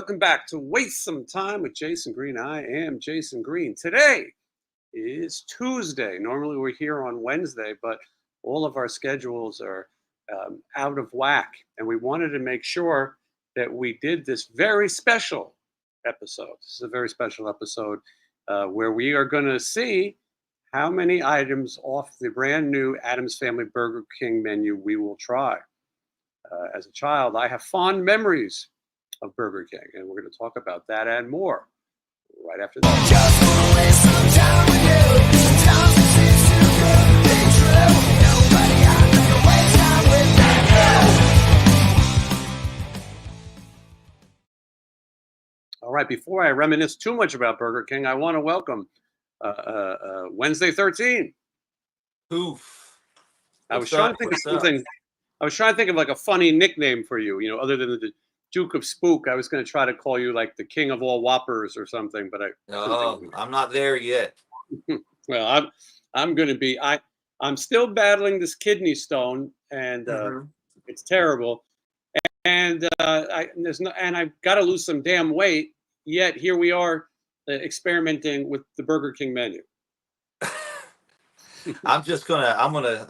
Welcome back to Waste Some Time with Jason Green. I am Jason Green. Today is Tuesday. Normally we're here on Wednesday, but all of our schedules are out of whack. And we wanted to make sure that we did this very special episode. This is a very special episode where we are going to see how many items off the brand new Addams Family Burger King menu we will try. As a child, I have fond memories of Burger King, and we're going to talk about that and more right after this. Just wanna waste some time with you. Sometimes it seems too good to be true. Nobody out there can waste time with you. All right, before I reminisce too much about Burger King, I want to welcome Wednesday 13. Oof. I was trying to think of something. I was trying to think of like a funny nickname for you, other than the Duke of Spook. I was going to try to call you like the King of all Whoppers or something, but I'm not there yet. Well, I'm going to be. I'm still battling this kidney stone, and it's terrible. And I've got to lose some damn weight. Yet here we are experimenting with the Burger King menu. I'm gonna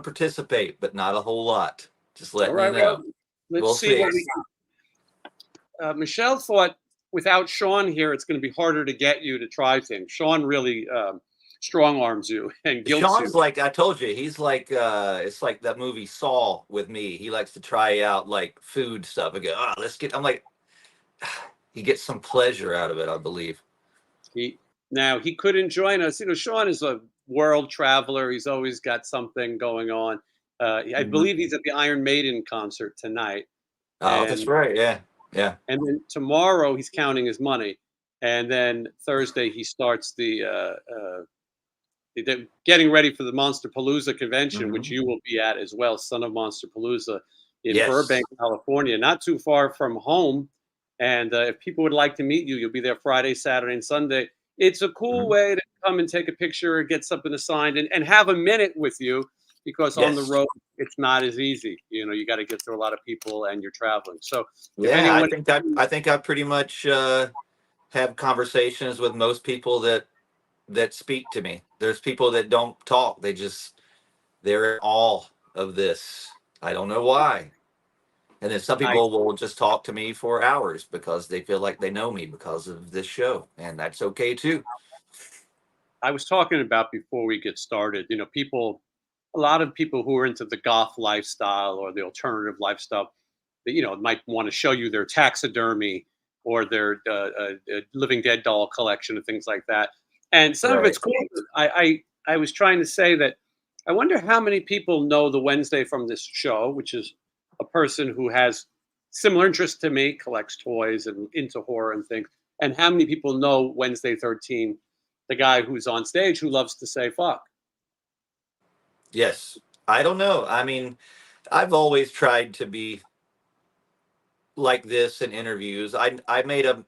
participate, but not a whole lot. Just let me know. Well, let's see. Michelle thought without Sean here, it's going to be harder to get you to try things. Sean really strong arms you and guilts Sean's you. like I told you, he's like it's like that movie Saw with me. He likes to try out like food stuff and go, I'm like, he gets some pleasure out of it, I believe. He couldn't join us. Sean is a world traveler. He's always got something going on. I believe he's at the Iron Maiden concert tonight. That's right. Yeah. And then tomorrow he's counting his money, and then Thursday he starts the getting ready for the Monsterpalooza convention, which you will be at as well. Son of Monsterpalooza in Burbank, California, not too far from home. And if people would like to meet you, you'll be there Friday, Saturday, and Sunday. It's a cool way to come and take a picture, get something signed, and have a minute with you, because on the road, it's not as easy. You got to get through a lot of people and you're traveling. So I think I pretty much have conversations with most people that speak to me. There's people that don't talk. They're in awe of this. I don't know why. And then some people will just talk to me for hours because they feel like they know me because of this show. And that's okay too. I was talking about before we get started, a lot of people who are into the goth lifestyle or the alternative lifestyle, might want to show you their taxidermy or their living dead doll collection and things like that. And some of it's cool. I was trying to say that I wonder how many people know the Wednesday from this show, which is a person who has similar interests to me, collects toys and into horror and things. And how many people know Wednesday 13, the guy who's on stage who loves to say fuck? Yes. I don't know. I mean, I've always tried to be like this in interviews. I made a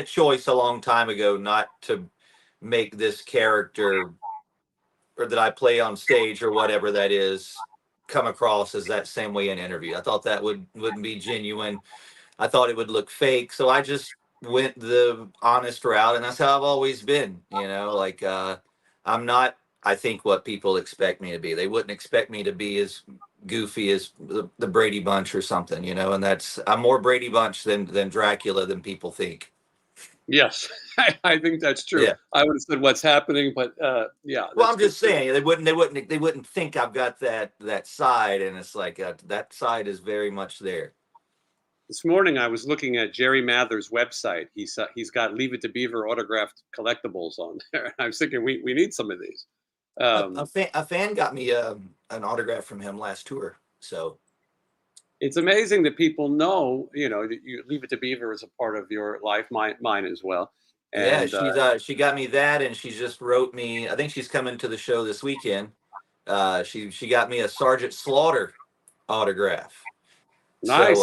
choice a long time ago not to make this character or that I play on stage or whatever that is come across as that same way in interview. I thought that wouldn't be genuine. I thought it would look fake. So I just went the honest route, and that's how I've always been. I'm not, I think, what people expect me to be. They wouldn't expect me to be as goofy as the Brady Bunch or something, and I'm more Brady Bunch than Dracula than people think. Yes, I think that's true. Yeah. I would have said what's happening, but yeah. Well, I'm just saying they wouldn't think I've got that side, and it's like that side is very much there. This morning I was looking at Jerry Mather's website. He's got Leave It to Beaver autographed collectibles on there. I was thinking we need some of these. A fan got me an autograph from him last tour, so. It's amazing that people know, that you Leave It to Beaver is a part of your life, mine as well. And, she got me that, and she just wrote me. I think she's coming to the show this weekend. She got me a Sergeant Slaughter autograph. Nice.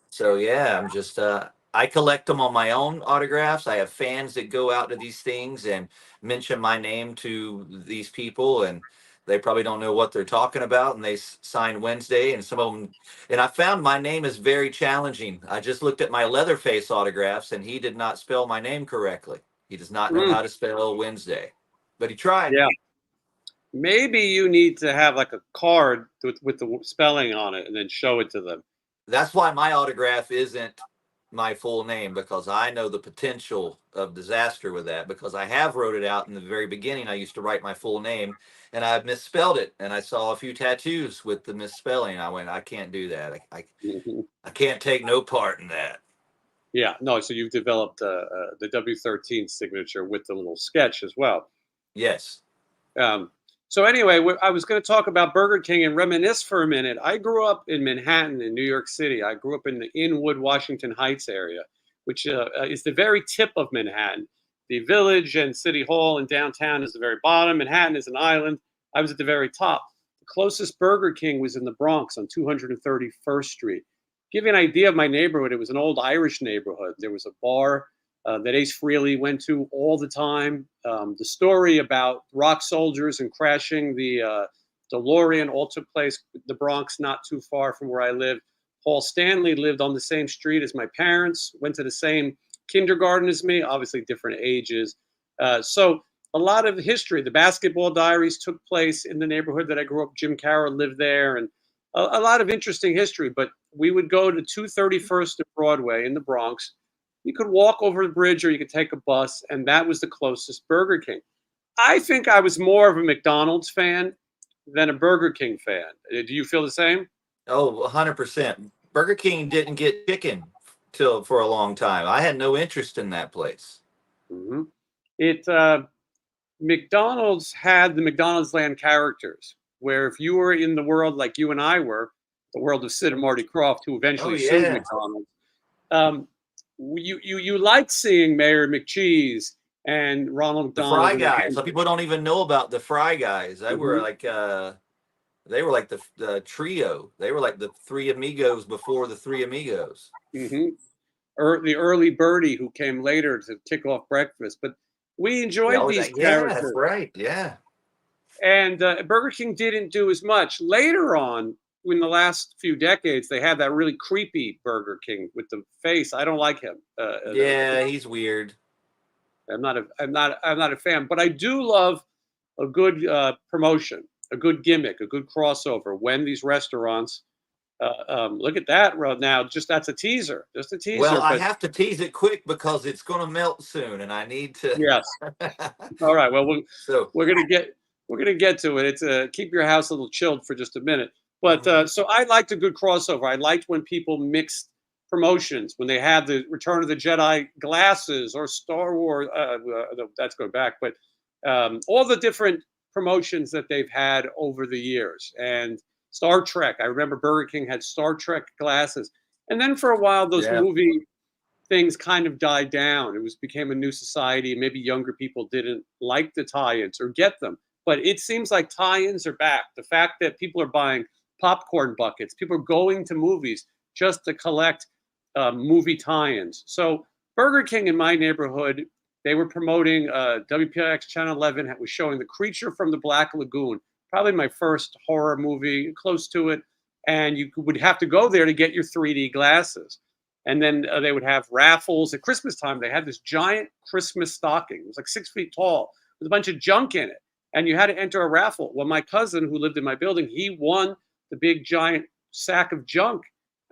So yeah, I'm just I collect them on my own autographs. I have fans that go out to these things and mention my name to these people, and they probably don't know what they're talking about, and they sign Wednesday, and some of them. And I found my name is very challenging. I just looked at my Leatherface autographs, and he did not spell my name correctly. He does not know Mm, how to spell Wednesday, but he tried. yeah. Maybe you need to have like a card with the spelling on it and then show it to them. That's why my autograph isn't my full name, because I know the potential of disaster with that, because I have wrote it out in the very beginning. I used to write my full name and I misspelled it, and I saw a few tattoos with the misspelling. I went, I can't do that. Mhm. I can't take no part in that. Yeah, no. So you've developed the W13 signature with the little sketch as well. Yes. Um, so anyway, I was going to talk about Burger King and reminisce for a minute. I grew up in Manhattan, in New York City. I grew up in the Inwood, Washington Heights area, which is the very tip of Manhattan. The Village and City Hall and downtown is the very bottom. Manhattan is an island. I was at the very top. The closest Burger King was in the Bronx on 231st Street. Give you an idea of my neighborhood, it was an old Irish neighborhood. There was a bar that Ace Frehley went to all the time. The story about rock soldiers and crashing the DeLorean all took place in the Bronx, not too far from where I live. Paul Stanley lived on the same street as my parents, went to the same kindergarten as me, obviously different ages. So a lot of history. The Basketball Diaries took place in the neighborhood that I grew up. Jim Carroll lived there, and a lot of interesting history. But we would go to 231st of Broadway in the Bronx. You could walk over the bridge or you could take a bus, and that was the closest Burger King. I think I was more of a McDonald's fan than a Burger King fan. Do you feel the same? Oh, 100%. Burger King didn't get chicken till for a long time. I had no interest in that place. Mm-hmm. It McDonald's had the McDonald's Land characters, where if you were in the world like you and I were, the world of Sid and Marty Krofft, who Oh eventually sued yeah, McDonald's, um, you liked seeing Mayor McCheese and Ronald the McDonald Fry and the Guys. Some people don't even know about the Fry Guys. Mhm. They were like the trio. They were like the three amigos before the three amigos. Mhm. The early birdie who came later to kick off breakfast. But we Yeah, enjoyed oh, these yeah, that's characters, right. Yeah. and Burger King didn't do as much. Later on, in the last few decades, they had that really creepy Burger King with the face. I don't like him. Yeah, he's weird. I'm not a fan, but I do love a good promotion, a good gimmick, a good crossover. When these restaurants, look at that right now. Just that's a teaser, just a Well, teaser. I But have to tease it quick because it's going to melt soon, and I need to. yes, all right. Well, So, we're gonna get we're gonna get to it. It's keep your house a little chilled for just a minute. But mhm. so I liked a good crossover. I liked when people mixed promotions, when they had the Return of the Jedi glasses or Star Wars. That's going back, but all the different promotions that they've had over the years, and Star Trek. I remember Burger King had Star Trek glasses, and then for a while those Yeah, movie things kind of died down. It was became a new society, and maybe younger people didn't like the tie-ins or get them. But it seems like tie-ins are back. The fact that people are buying popcorn buckets, people are going to movies just to collect movie tie-ins. So Burger King in my neighborhood, they were promoting WPIX Channel 11 was showing The Creature from the Black Lagoon, probably my first horror movie, close to it. And you would have to go there to get your 3D glasses. And then they would have raffles at Christmas time. They had this giant Christmas stocking. It was like 6 feet tall with a bunch of junk in it. And you had to enter a raffle. Well, my cousin who lived in my building, he won the big giant sack of junk.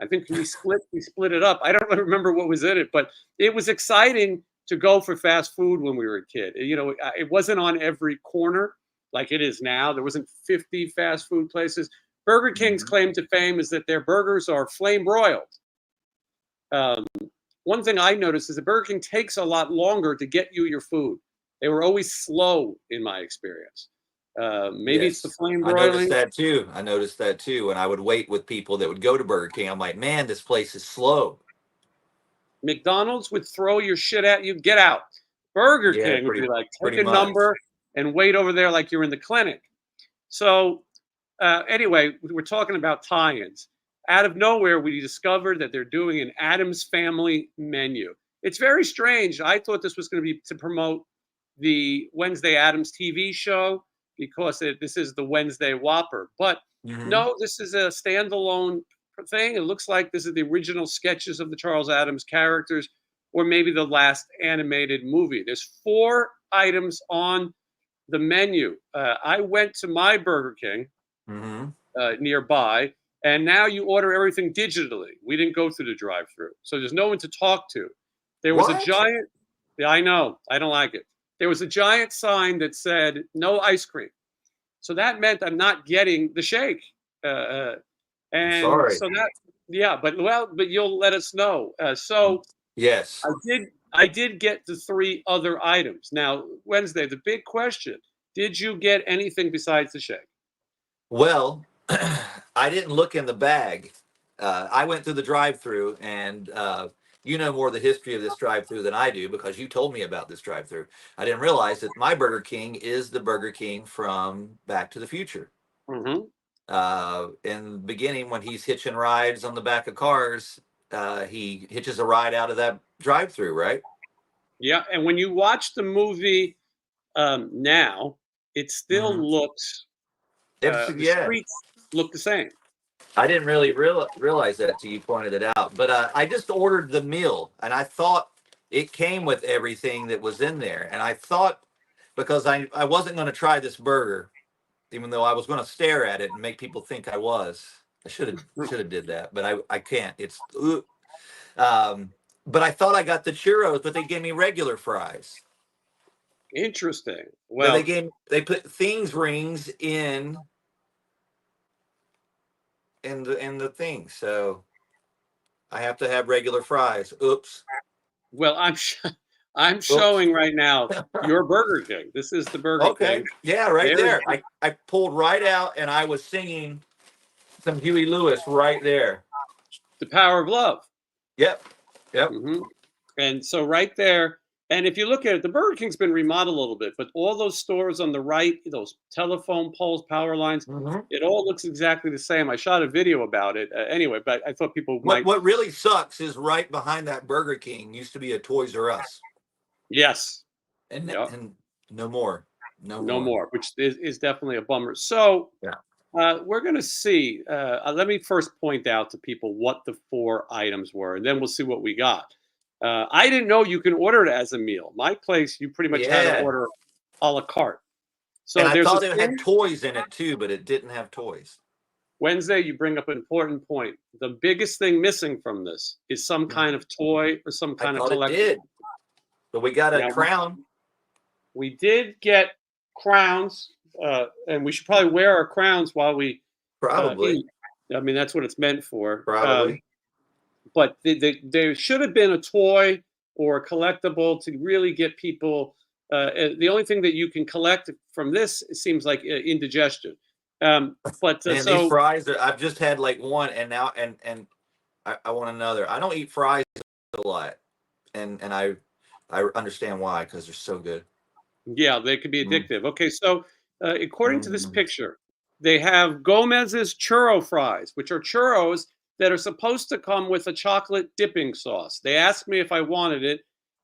I think we split it up. I don't remember what was in it, but it was exciting to go for fast food when we were a kid. You know, it wasn't on every corner like it is now. There wasn't 50 fast food places. Burger King's mhm. claim to fame is that their burgers are flame broiled. Um, one thing I noticed is that Burger King takes a lot longer to get you your food. They were always slow in my experience. Maybe it's the Yes, flame I noticed broiling. that too. I noticed that too. And I would wait with people that would go to Burger King. I'm like, man, this place is slow. McDonald's would throw your shit at you, get out. Burger Yeah, King would be like, take pretty a much. number and wait over there like you're in the clinic. So anyway, we're talking about tie-ins. Out of nowhere, we discovered that they're doing an Addams Family menu. It's very strange. I thought this was going to be to promote the Wednesday Addams TV show. because this is the Wednesday Whopper. But Hmm. no, this is a standalone thing. It looks like this is the original sketches of the Charles Addams characters, or maybe the last animated movie. There's 4 items on the menu. I went to my Burger King Hmm. nearby, and now you order everything digitally. We didn't go through the drive-through, so there's no one to talk to. There was a What? giant. Yeah, I know. I don't like it. There was a giant sign that said no ice cream. So that meant I'm not getting the shake. Uh, uh, I'm and sorry. so that, yeah, but you'll let us know. So Yes. I did get the 3 other items. Now, Wednesday, the big question, did you get anything besides the shake? Well, I didn't look in the bag. I went through the drive-through, and you know more of the history of this drive-through than I do because you told me about this drive-through. I didn't realize that my Burger King is the Burger King from Back to the Future. Hmm. In the beginning, when he's hitching rides on the back of cars, he hitches a ride out of that drive-through, right? Yeah, and when you watch the movie now, it still Hmm. looks the Yeah. streets look the same. I didn't really realize that till you pointed it out. But I just ordered the meal, and I thought it came with everything that was in there. And I thought because I wasn't going to try this burger, even though I was going to stare at it and make people think I was. I should have did that, but I can't. It's um, but I thought I got the churros, but they gave me regular fries. Interesting. Then Well, they put things rings in the thing, so I have to have regular fries. Oops. well, I'm Oops. showing right now your Burger King. This is the Burger Okay. King. Yeah, right There's there. I pulled right out and I was singing some Huey Lewis right there. the Power of Love. Yep. Yep. Hmm. And so right there, and if you look at it, the Burger King's been remodeled a little bit, but all those stores on the right, those telephone poles, power lines, Hmm. it all looks exactly the same. I shot a video about it anyway, but I thought people What might. what really sucks is right behind that Burger King used to be a Toys R Us. Yes. And Yeah. and no more. No No more. more, which is definitely a bummer. So Yeah. we're going to see. Let me first point out to people what the 4 items were, and then we'll see what we got. I didn't know you can order it as a meal. My place, you pretty much had to Yeah. order a la carte. And So I there's a thought it thing. had toys in it too, but it didn't have toys. Wednesday, you bring up an important point. The biggest thing missing from this is some kind Mhm. of toy or some I kind of thought it did. collectible. But we got a Now, crown. we did get crowns, and we should probably wear our crowns while we Probably. eat. I mean, that's what it's meant for. Probably. But there should have been a toy or a collectible to really get people. The only thing that you can collect from this seems like indigestion. But Man, these so fries are, I've just had like one and now and I want another. I don't eat fries a lot. And I understand why, because they're so good. yeah, they could be Mm. addictive. Okay, so according to this Mm. picture, they have Gomez's churro fries, which are churros that are supposed to come with a chocolate dipping sauce. They asked me if I wanted it,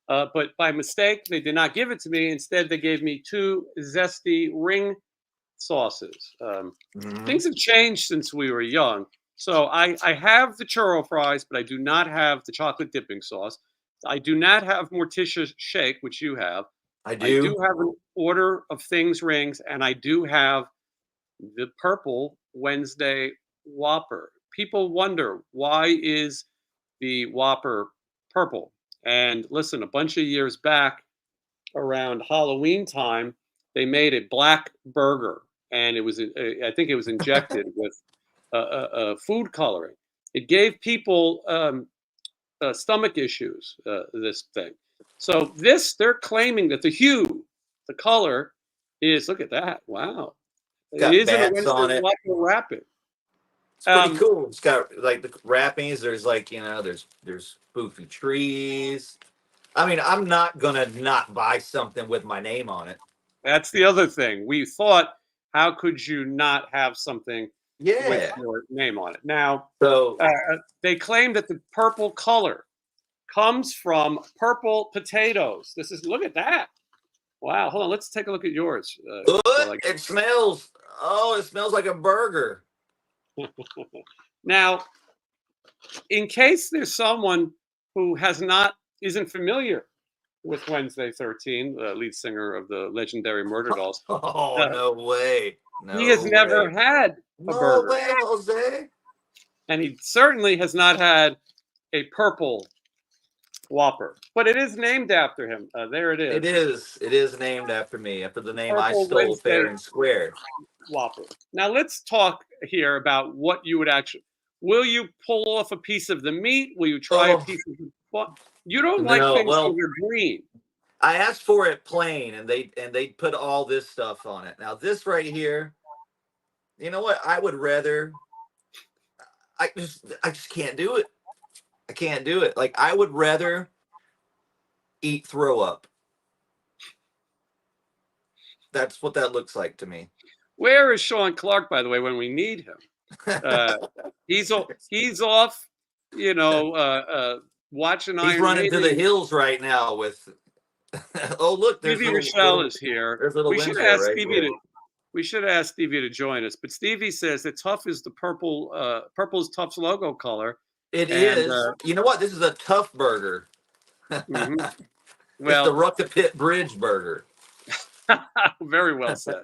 but by mistake, they did not give it to me. Instead, they gave me 2 zesty ring sauces. Mhm. Things have changed since we were young. So I have the churro fries, but I do not have the chocolate dipping sauce. I do not have Morticia shake, which you have. I I do do. have an order of things rings, and I do have the purple Wednesday Whopper. People wonder why is the Whopper purple? And listen, a bunch of years back, around Halloween time, they made a black burger, and it was I think it was injected with food coloring. It gave people stomach issues. This thing. So this they're claiming that the hue, the color, is look at that. Wow, it Got isn't a bats Wednesday on it. Whopper wrap it. It's pretty Um, cool. It's got like the wrappings. There's like, there's spoofy trees. I mean, I'm not gonna not buy something with my name on it. that's the other thing. We thought, how could you not have something with Yeah. your name on it? Now, So they claim that the purple color comes from purple potatoes. This is look at that. Wow. Hold on. Let's take a look at yours. Look, it smells. Oh, it smells like a burger. Now, in case there's someone who isn't familiar with Wednesday 13, the lead singer of the legendary Murder Dolls, Oh, no way. he has No never way. had a No burger. way, Jose. And he certainly has not had a purple Whopper, but it is named after him. There it is. It is. It is named after me, after the name I Purple stole fair Wednesday and square. Whopper. Now let's talk here about what you would actually. Will you pull off a piece of the meat? Will you try a piece of the? You don't like No, things well, that are green. I asked for it plain, and they put all this stuff on it. Now this right here, you know what? I would rather. I just can't do it. I can't do it. Like I would rather eat throw up. That's what that looks like to me. Where is Sean Clark, by the way, when we need him? He's off, watching He's Iron running to the Maiden. hills right now with. Oh look, there's Stevie little, Rochelle little, is here. there's little We should Winslow ask right Stevie here. to. We should ask Stevie to join us, but Stevie says that tough is the purple. Purple's Tough's logo color. It And, is. You know what? This is a tough burger. mm-hmm. It's the Well, Ruckapit Bridge burger. very well said.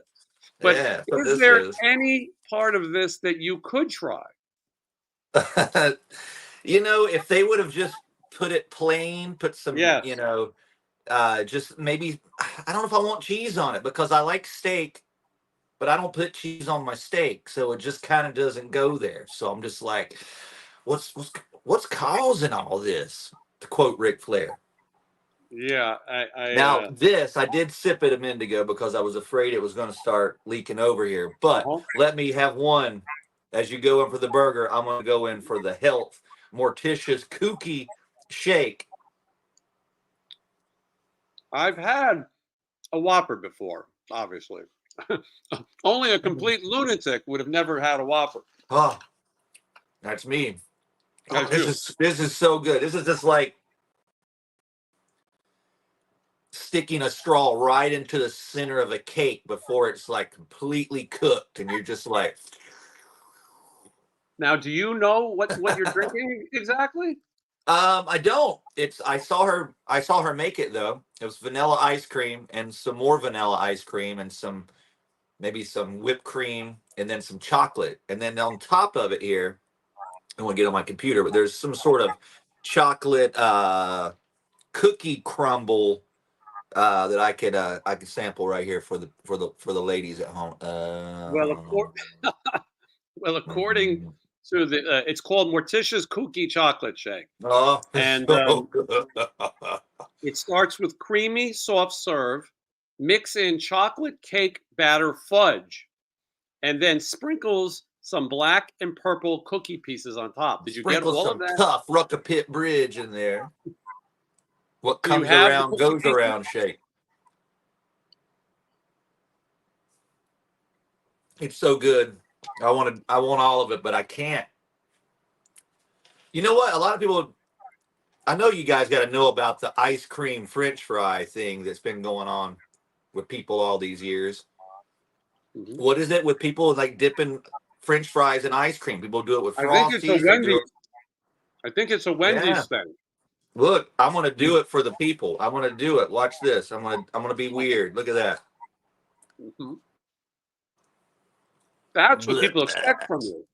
But Yeah, is there any part of this that you could try? If they would have just put it plain, put some, Yes. just maybe, I don't know if I want cheese on it because I like steak, but I don't put cheese on my steak. So it just kind of doesn't go there. So I'm just like, what's causing all this? To quote Ric Flair. Yeah. Now, this, I did sip it a minute ago because I was afraid it was going to start leaking over here. But let me have one. As you go in for the burger, I'm going to go in for the Health Morticia's Kooky Shake. I've had a Whopper before, obviously. Only a complete lunatic would have never had a Whopper. Oh, that's me. Oh, this is so good. This is just like sticking a straw right into the center of a cake before it's like completely cooked, and you're just like. Now, do you know what you're drinking exactly? I don't. I saw her make it though. It was vanilla ice cream and some more vanilla ice cream and maybe some whipped cream and then some chocolate. And then on top of it here, I want to get on my computer, but there's some sort of chocolate cookie crumble that I could sample right here for the ladies at home. According to the, it's called Morticia's Cookie Chocolate Shake. Oh, and so good. It starts with creamy soft serve, mix in chocolate cake batter fudge, and then sprinkles some black and purple cookie pieces on top. Did you get all of that? Tough Ruckapit Bridge in there. What comes around goes around shake. It's so good. I want all of it, but I can't. You know what? A lot of people, I know you guys got to know about the ice cream French fry thing that's been going on with people all these years. Mm-hmm. What is it with people like dipping French fries in ice cream? People do it with Frosties. I think it's a Wendy's thing. Look, I'm gonna do it for the people. I'm gonna do it. Watch this. I'm gonna be weird. Look at that. Mm-hmm. That's what people expect from you.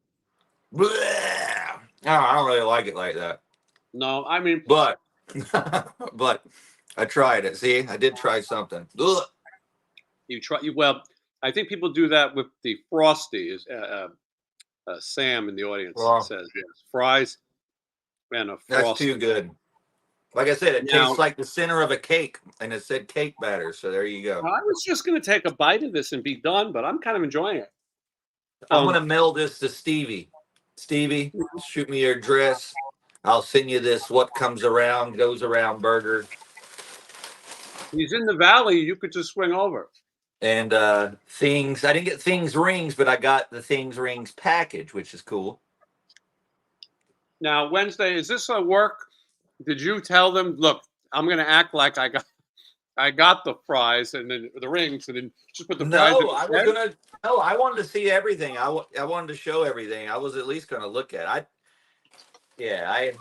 No, I don't really like it like that. No, I mean, but I tried it. See, I did try something. Ugh. Well, I think people do that with the Frosty. Sam in the audience says yes, fries and a Frosty. That's too good. Like I said, it tastes like the center of a cake, and it said cake batter. So there you go. I was just going to take a bite of this and be done, but I'm kind of enjoying it. I'm going to mail this to Stevie. Stevie, shoot me your address. I'll send you this what comes around, goes around burger. He's in the valley. You could just swing over. And things. I didn't get things rings, but I got the things rings package, which is cool. Now, Wednesday, is this a work? Did you tell them, look, I'm going to act like I I got the fries and then the rings, and then just put the fries in No, I was instead. gonna. No, I wanted to see everything. I wanted to show everything. I was at least gonna look at. Yeah.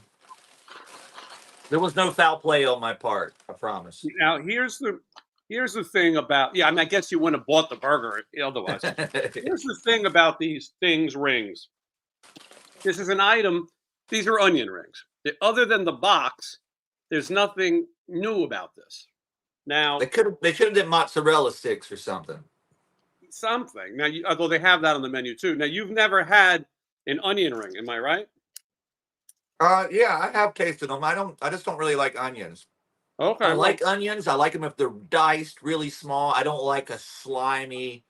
There was no foul play on my part. I promise. Now here's the thing about, yeah. I mean, I guess you wouldn't have bought the burger otherwise. Here's the thing about these things rings. This is an item. These are onion rings. Other than the box, there's nothing new about this. Now, They should have did mozzarella sticks or something. something. Now, although they have that on the menu too. Now, you've never had an onion ring, am I right? Yeah, I have tasted them. I just don't really like onions. I Okay, well, like onions. I like them if they're diced really small. I don't like a slimy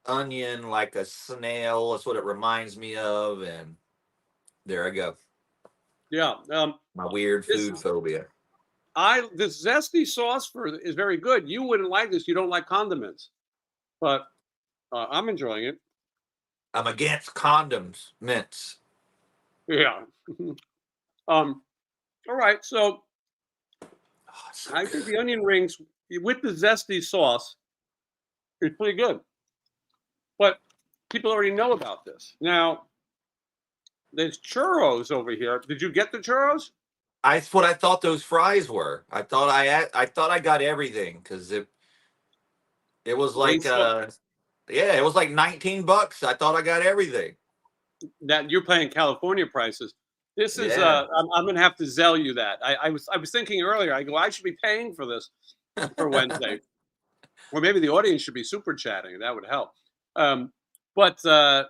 onion like a snail. That's what it reminds me of. And there I go. yeah. My weird This food is phobia. this zesty sauce for is very good. You wouldn't like this. You don't like condiments, but I'm enjoying it. I'm against condoms, mints. Yeah. All right. So Oh, it's so I think good. the onion rings with the zesty sauce is pretty good. But people already know about this. Now, there's churros over here. Did you get the churros? That's what I thought those fries were. I thought I got everything because it was They like still, yeah, it was like $19. I thought I got everything. that you're paying California prices. This is Yeah. I'm gonna have to sell you that. I was thinking earlier, I go, I should be paying for this for Wednesday. Or maybe the audience should be super chatting. That would help. Um, but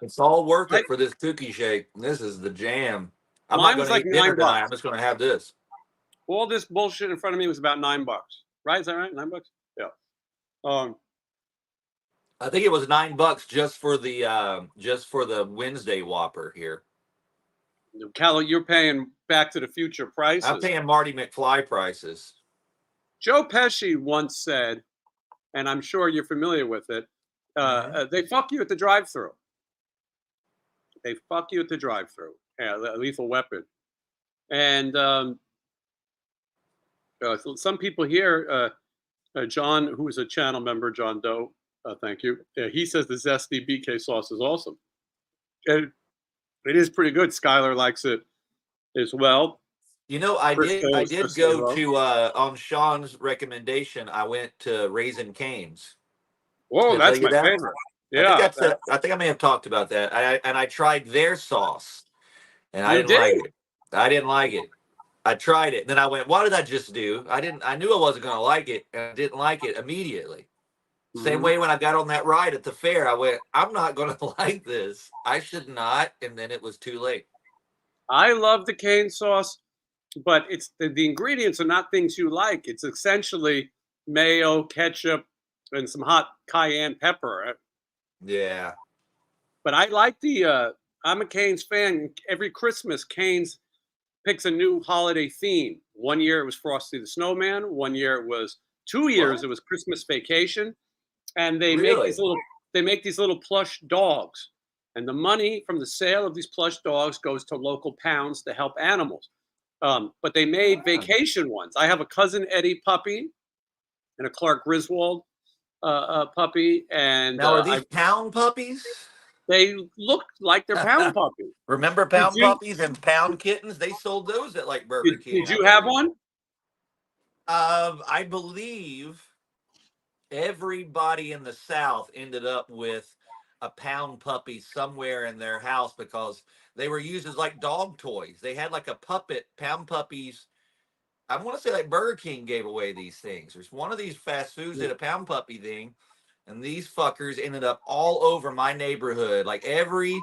It's all worth I, it for this cookie shake. This is the jam. I'm not mine going was to like eat dinner tonight. I'm $9. just going to have this. All this bullshit in front of me was about $9. Right? Is that right? $9? Yeah. Um, I think it was $9 just for the Wednesday Whopper here. Cal, you're paying Back to the Future I'm prices. paying Marty McFly prices. Joe Pesci once said, and I'm sure you're familiar with it, they fuck you at the drive-through. They fuck you at the drive-through. Yeah, Lethal Weapon. And so some people here, John, who is a channel member, John Doe, thank you. He says the zesty BK sauce is awesome. And it is pretty good. Skylar likes it as well. You know, I Crisco, did go Crisco. to on Sean's recommendation. I went to Raisin Cane's. Whoa, Did I tell that's you my that? favorite. Yeah, I think I may have talked about that. I tried their sauce and I you didn't like did. it. I didn't like it. I tried it. Then I went, what did I just do? I knew I wasn't going to like it, and I didn't like it immediately. Same Mhm. way when I got on that ride at the fair, I went, I'm not going to like this. I should not. And then it was too late. I love the cane sauce, but it's the ingredients are not things you like. It's essentially mayo, ketchup, and some hot cayenne pepper. Yeah. But I like the. I'm a Canes fan. Every Christmas, Canes picks a new holiday theme. One year it was Frosty the Snowman. One year it was 2 years What? it was Christmas Vacation, and Really? they make these little plush dogs, and the money from the sale of these plush dogs goes to local pounds to help animals. But they made Wow. vacation ones. I have a cousin Eddie puppy and a Clark Griswold puppy, and Now, are these pound puppies? they look like they're pound puppies. Remember Did pound you puppies and pound kittens? They sold those at like Burger did King, I you have believe. one? I believe everybody in the South ended up with a pound puppy somewhere in their house because they were used as like dog toys. They had like a puppet, pound puppies. I want to say like Burger King gave away these things. There's one of these fast foods did a pound puppy thing, and these fuckers ended up all over my neighborhood. Like every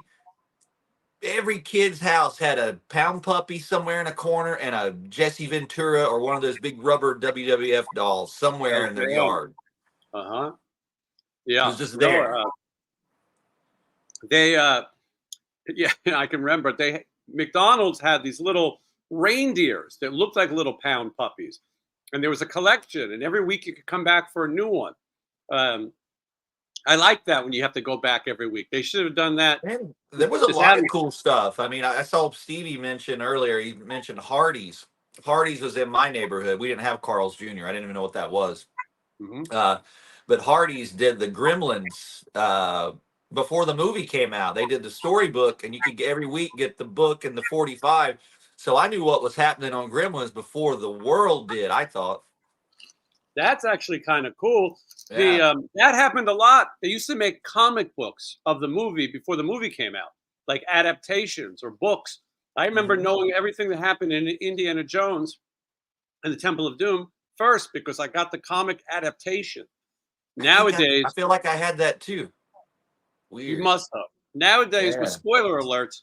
kid's house had a pound puppy somewhere in a corner and a Jesse Ventura or one of those big rubber WWF dolls somewhere in their Okay. yard. Uh-huh. It Yeah. was just No, there. they yeah, I can remember McDonald's had these little reindeers that looked like little pound puppies. And there was a collection, and every week you could come back for a new one. Um, I like that when you have to go back every week. They should have done that. And there was a Just lot having of cool stuff. I mean, I saw Stevie mention earlier, he mentioned Hardee's. Hardee's was in my neighborhood. We didn't have Carl's Jr. I didn't even know what that was. Hmm. But Hardee's did the Gremlins before the movie came out. They did the storybook, and you could every week get the book and the 45. So I knew what was happening on Gremlins before the world did, I thought. That's actually kind of cool. The Yeah. that happened a lot. They used to make comic books of the movie before the movie came out, like adaptations or books. I remember Hmm. knowing everything that happened in Indiana Jones and the Temple of Doom first because I got the comic adaptation. I Nowadays, feel like I had that too. you Weird. must have. Nowadays, with Yeah. spoiler alerts,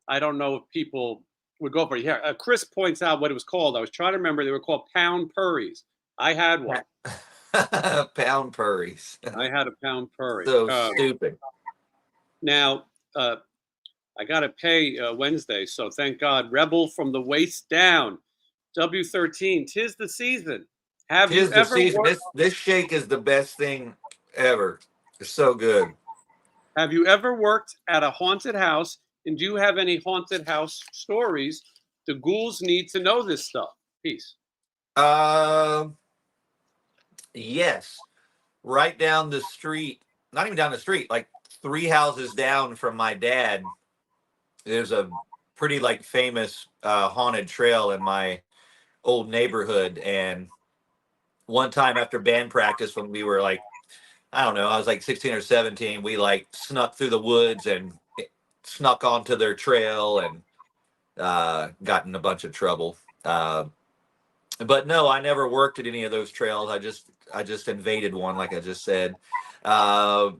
I don't know if people would go for it. Yeah, Chris points out what it was called. I was trying to remember. They were called pound purries. I had one. Pound purries. I had a pound purry. So stupid. Now, I got to pay Wednesday, so thank God. Rebel from the waist down. W13. 'Tis the season. Have you Tis the ever season. worked? This shake is the best thing ever. It's so good. Have you ever worked at a haunted house? And do you have any haunted house stories? The ghouls need to know this stuff. Peace. Uh, yes. Right down the street, not even down the street, like 3 houses down from my dad, there's a pretty like famous haunted trail in my old neighborhood. And one time after band practice, when we were like, I don't know, I was like 16 or 17, we like snuck through the woods and snuck onto their trail and got in a bunch of trouble. But no, I never worked at any of those trails. I just invaded one, like I just said. Uh,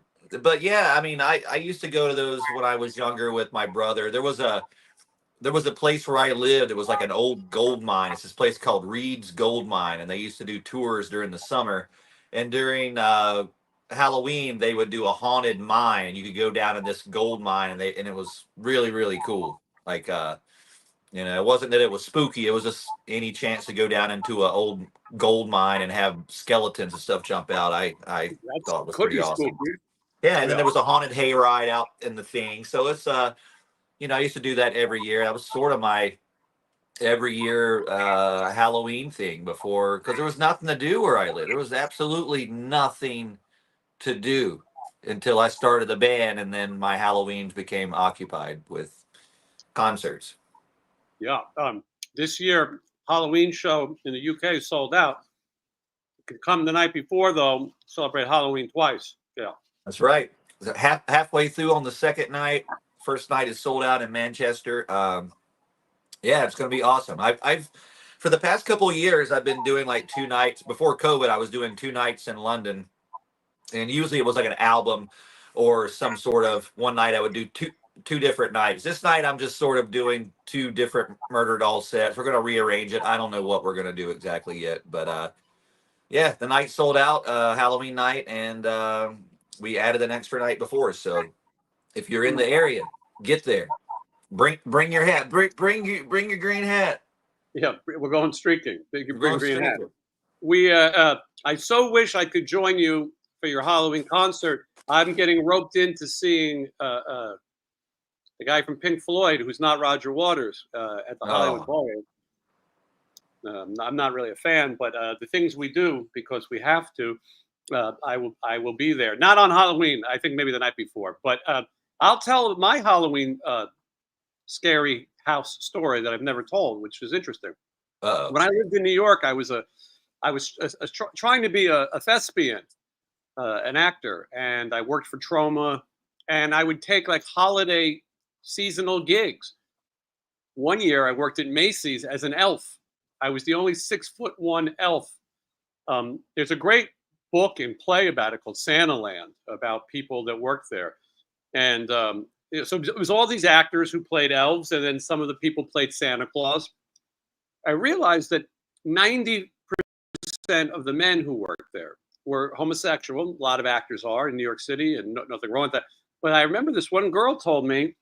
but yeah, I mean, I used to go to those when I was younger with my brother. There was a place where I lived. It was like an old gold mine. It's this place called Reed's Gold Mine, and they used to do tours during the summer. And during Halloween, they would do a haunted mine, and you could go down in this gold mine, and it was really really cool. Like it wasn't that it was spooky. It was just any chance to go down into an old gold mine and have skeletons and stuff jump out. I That's thought was could pretty be spooky. awesome. Yeah, and then Yeah. there was a haunted hayride out in the thing. So it's I used to do that every year. That was sort of my every year Halloween thing before, because there was nothing to do where I lived. There was absolutely nothing to do until I started the band, and then my Halloweens became occupied with concerts. Yeah. This year, Halloween show in the UK sold out. You can come the night before, though, celebrate Halloween twice. Yeah. That's right. Halfway through on the second night. First night is sold out in Manchester. Yeah, it's going to be awesome. I've for the past couple of years, I've been doing like 2 nights. Before COVID, I was doing 2 nights in London, and usually it was like an album or some sort of one night. I would do two different nights. This night, I'm just sort of doing two different Murder Doll sets. We're going to rearrange it. I don't know what we're going to do exactly yet, but yeah, the night sold out, Halloween night, and we added an extra night before. So if you're in the area, get there. Bring your hat. Bring your green hat. Yeah. We're going streaking. Big We're green going green hat. streaking. We. I so wish I could join you for your Halloween concert. I'm getting roped into seeing the guy from Pink Floyd, who's not Roger Waters, at the Hollywood Oh, Bowl. I'm not really a fan, but the things we do because we have to, I will be there. Not on Halloween. I think maybe the night before, but I'll tell my Halloween scary house story that I've never told, which is interesting. uh-oh. When I lived in New York, I was trying to be a thespian, an actor, and I worked for Trauma, and I would take like holiday seasonal gigs. One year, I worked at Macy's as an elf. I was the only 6'1" elf. There's a great book and play about it called Santa Land about people that worked there, and so it was all these actors who played elves, and then some of the people played Santa Claus. I realized that 90% of the men who worked there were homosexual. A lot of actors are in New York City, and nothing wrong with that. But I remember this one girl told me,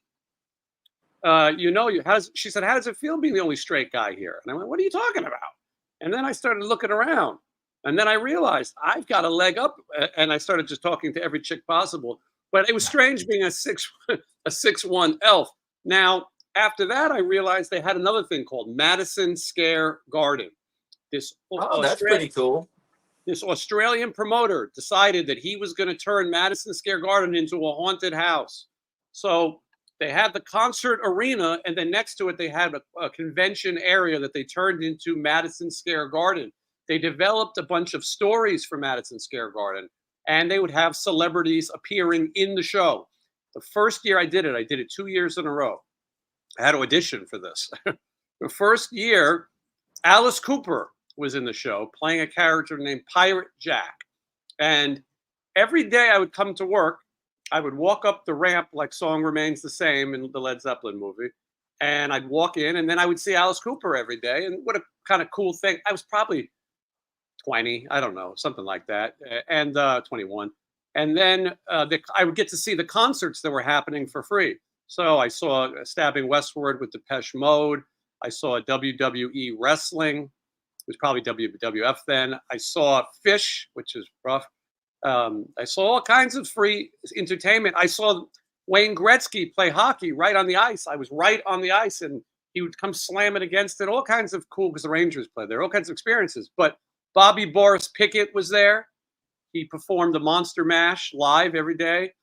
she said, how does it feel being the only straight guy here? And I went, what are you talking about? And then I started looking around. And then I realized I've got a leg up. And I started just talking to every chick possible. But it was strange being a 6'1" elf. Now, after that, I realized they had another thing called Madison Square Garden. This Oh, that's pretty cool. This Australian promoter decided that he was going to turn Madison Square Garden into a haunted house. So they had the concert arena, and then next to it, they had a convention area that they turned into Madison Square Garden. They developed a bunch of stories for Madison Square Garden, and they would have celebrities appearing in the show. The first year I did it 2 years in a row. I had to audition for this. The first year, Alice Cooper was in the show playing a character named Pirate Jack. And every day I would come to work, I would walk up the ramp like Song Remains the Same in the Led Zeppelin movie. And I'd walk in, and then I would see Alice Cooper every day. And what a kind of cool thing. I was probably 20, I don't know, something like that, and 21. And then I would get to see the concerts that were happening for free. So I saw Stabbing Westward with Depeche Mode. I saw WWE wrestling. It was probably WWF then. I saw Fish, which is rough. I saw all kinds of free entertainment. I saw Wayne Gretzky play hockey right on the ice. I was right on the ice, and he would come slamming against it. All kinds of cool, because the Rangers played there. All kinds of experiences. But Bobby Boris Pickett was there. He performed the Monster Mash live every day.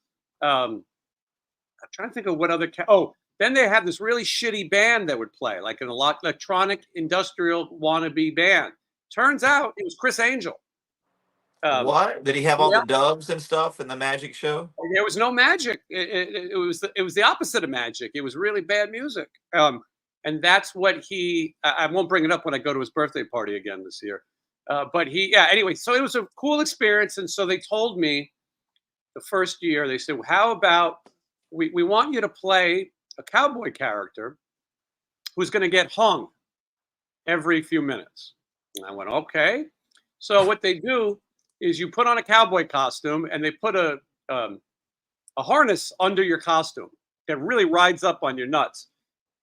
I'm trying to think of what other. Then they had this really shitty band that would play, like an electronic industrial wannabe band. Turns out it was Chris Angel. What? Did he have all the doves and stuff in the magic show? There was no magic. It was the opposite of magic. It was really bad music. And that's what I won't bring it up when I go to his birthday party again this year. But anyway, so it was a cool experience. And so they told me the first year, they said, how about we want you to play a cowboy character who's going to get hung every few minutes. And I went, okay. So what they do is you put on a cowboy costume, and they put a harness under your costume that really rides up on your nuts.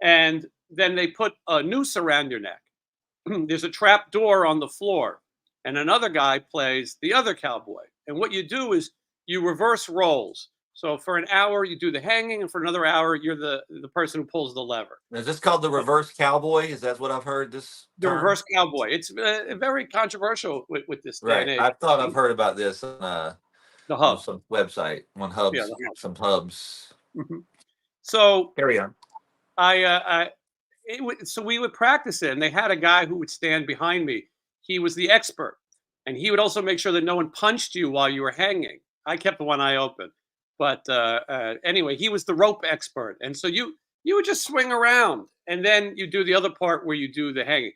And then they put a noose around your neck. There's a trap door on the floor, and another guy plays the other cowboy. And what you do is you reverse roles. So for an hour, you do the hanging, and for another hour, you're the person who pulls the lever. Is this called the reverse cowboy? Is that what I've heard this The term? reverse cowboy. It's very controversial with this day and age. I thought I've heard about this on the hub, some website, on hubs, some hubs. Mm-hmm. So carry on. So we would practice it, and they had a guy who would stand behind me. He was the expert, and he would also make sure that no one punched you while you were hanging. I kept one eye open. But anyway, he was the rope expert. And so you would just swing around, and then you do the other part where you do the hanging.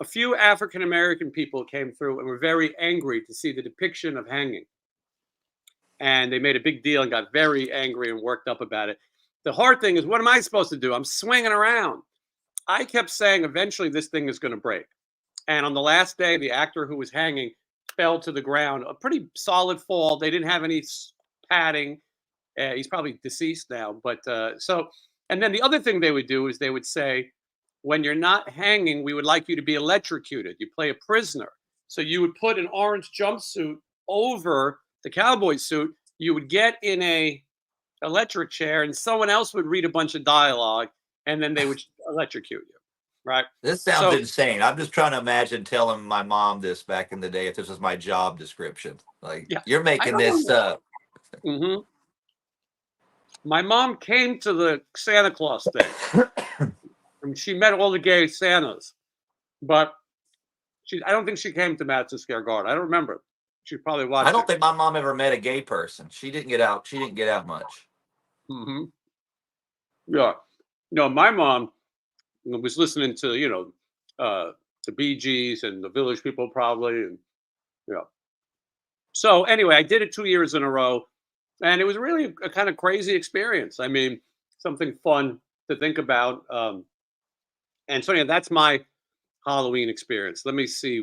A few African-American people came through and were very angry to see the depiction of hanging. And they made a big deal and got very angry and worked up about it. The hard thing is, what am I supposed to do? I'm swinging around. I kept saying, eventually this thing is going to break. And on the last day, the actor who was hanging fell to the ground, a pretty solid fall. They didn't have any padding. He's probably deceased now. But and then the other thing they would do is they would say, when you're not hanging, we would like you to be electrocuted. You play a prisoner. So you would put an orange jumpsuit over the cowboy suit. You would get in a electric chair, and someone else would read a bunch of dialogue, and then they would electrocute you. Right. This sounds insane. I'm just trying to imagine telling my mom this back in the day if this was my job description. Like, you're making this up. Mm-hmm. My mom came to the Santa Claus thing. And she met all the gay Santas. But I don't think she came to Madison Square Garden. I don't remember. She probably watched. I don't think my mom ever met a gay person. She didn't get out. She didn't get out much. Mm-hmm. Yeah. No, my mom was listening to, the Bee Gees and the Village People probably. And so anyway, I did it 2 years in a row, and it was really a kind of crazy experience. I mean, something fun to think about. And so that's my Halloween experience. Let me see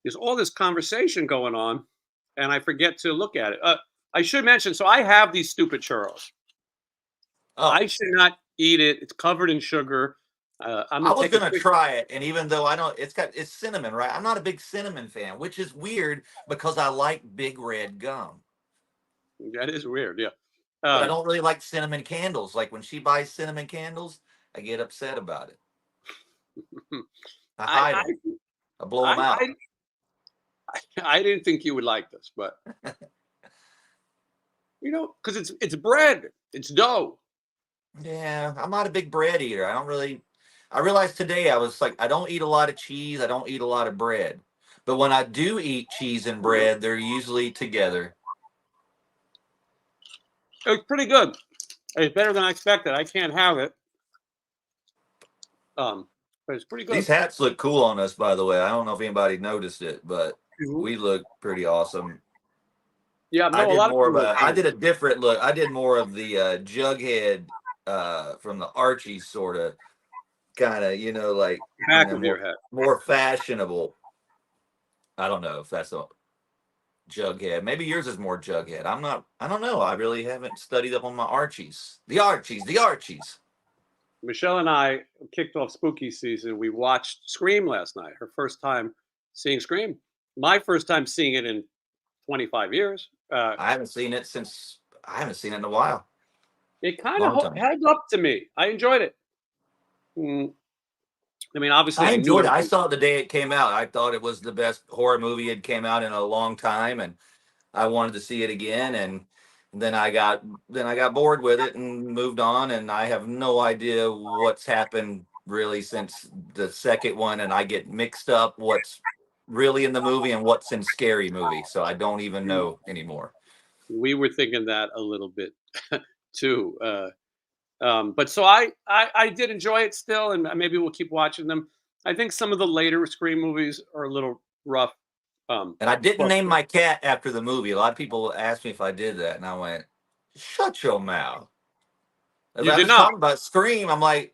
there's all this conversation going on, and I forget to look at it. I should mention, so I have these stupid churros. Oh. I should not eat it. It's covered in sugar. I was going to try it, and even though it's cinnamon, right? I'm not a big cinnamon fan, which is weird because I like Big Red gum. That is weird, yeah. But I don't really like cinnamon candles. Like when she buys cinnamon candles, I get upset about it. I I hide I them. I blow them I out. I didn't think you would like this, but because it's bread, it's dough. Yeah, I'm not a big bread eater. I don't really. I realized today I was like, I don't eat a lot of cheese. I don't eat a lot of bread. But when I do eat cheese and bread, they're usually together. It was pretty good. It's better than I expected. I can't have it, but it's pretty These good. hats look cool on us, by the way. I don't know if anybody noticed it, but Mhm. we look pretty awesome. Yeah, I no, a did lot of more of people a. are I saying. did a different look. I did more of the Jughead from the Archie sort of kind of, like Back of more your head. more fashionable. I don't know if that's a Jughead. Maybe yours is more Jughead. I'm not. I don't know. I really haven't studied up on my Archies. The Archies. The Archies. Michelle and I kicked off spooky season. We watched Scream last night. Her first time seeing Scream. My first time seeing it in 25 years. I haven't seen it since. I haven't seen it in a while. It kind of Long time. held up to me. I enjoyed it. Mm, I mean, obviously, I I knew enjoyed it. I everything. saw it the day it came out. I thought it was the best horror movie that came out in a long time, and I wanted to see it again. And then I got bored with it and moved on. And I have no idea what's happened really since the second one. And I get mixed up what's really in the movie and what's in Scary Movie. So I don't even know anymore. We were thinking that a little bit too. But so I did enjoy it still, and maybe we'll keep watching them. I think some of the later Scream movies are a little rough. And I didn't But name my cat after the movie. A lot of people asked me if I did that, and I went, "Shut your mouth." As you I did was not. talking about Scream, I'm like,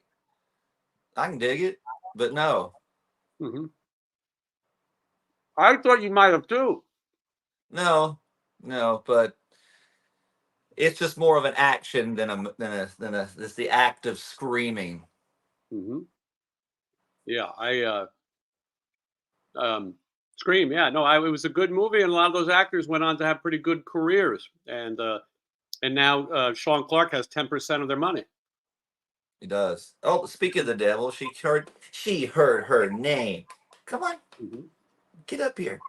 I can dig it, but no, Hmm. I thought you might have too. no, no. But it's just more of an action than a. It's the act of screaming. Hmm. Yeah, um, Scream. Yeah, no, it was a good movie, and a lot of those actors went on to have pretty good careers. And now Sean Clark has 10% of their money. He does. Oh, speaking of the devil, she heard her name. Come on, Hmm. get up here.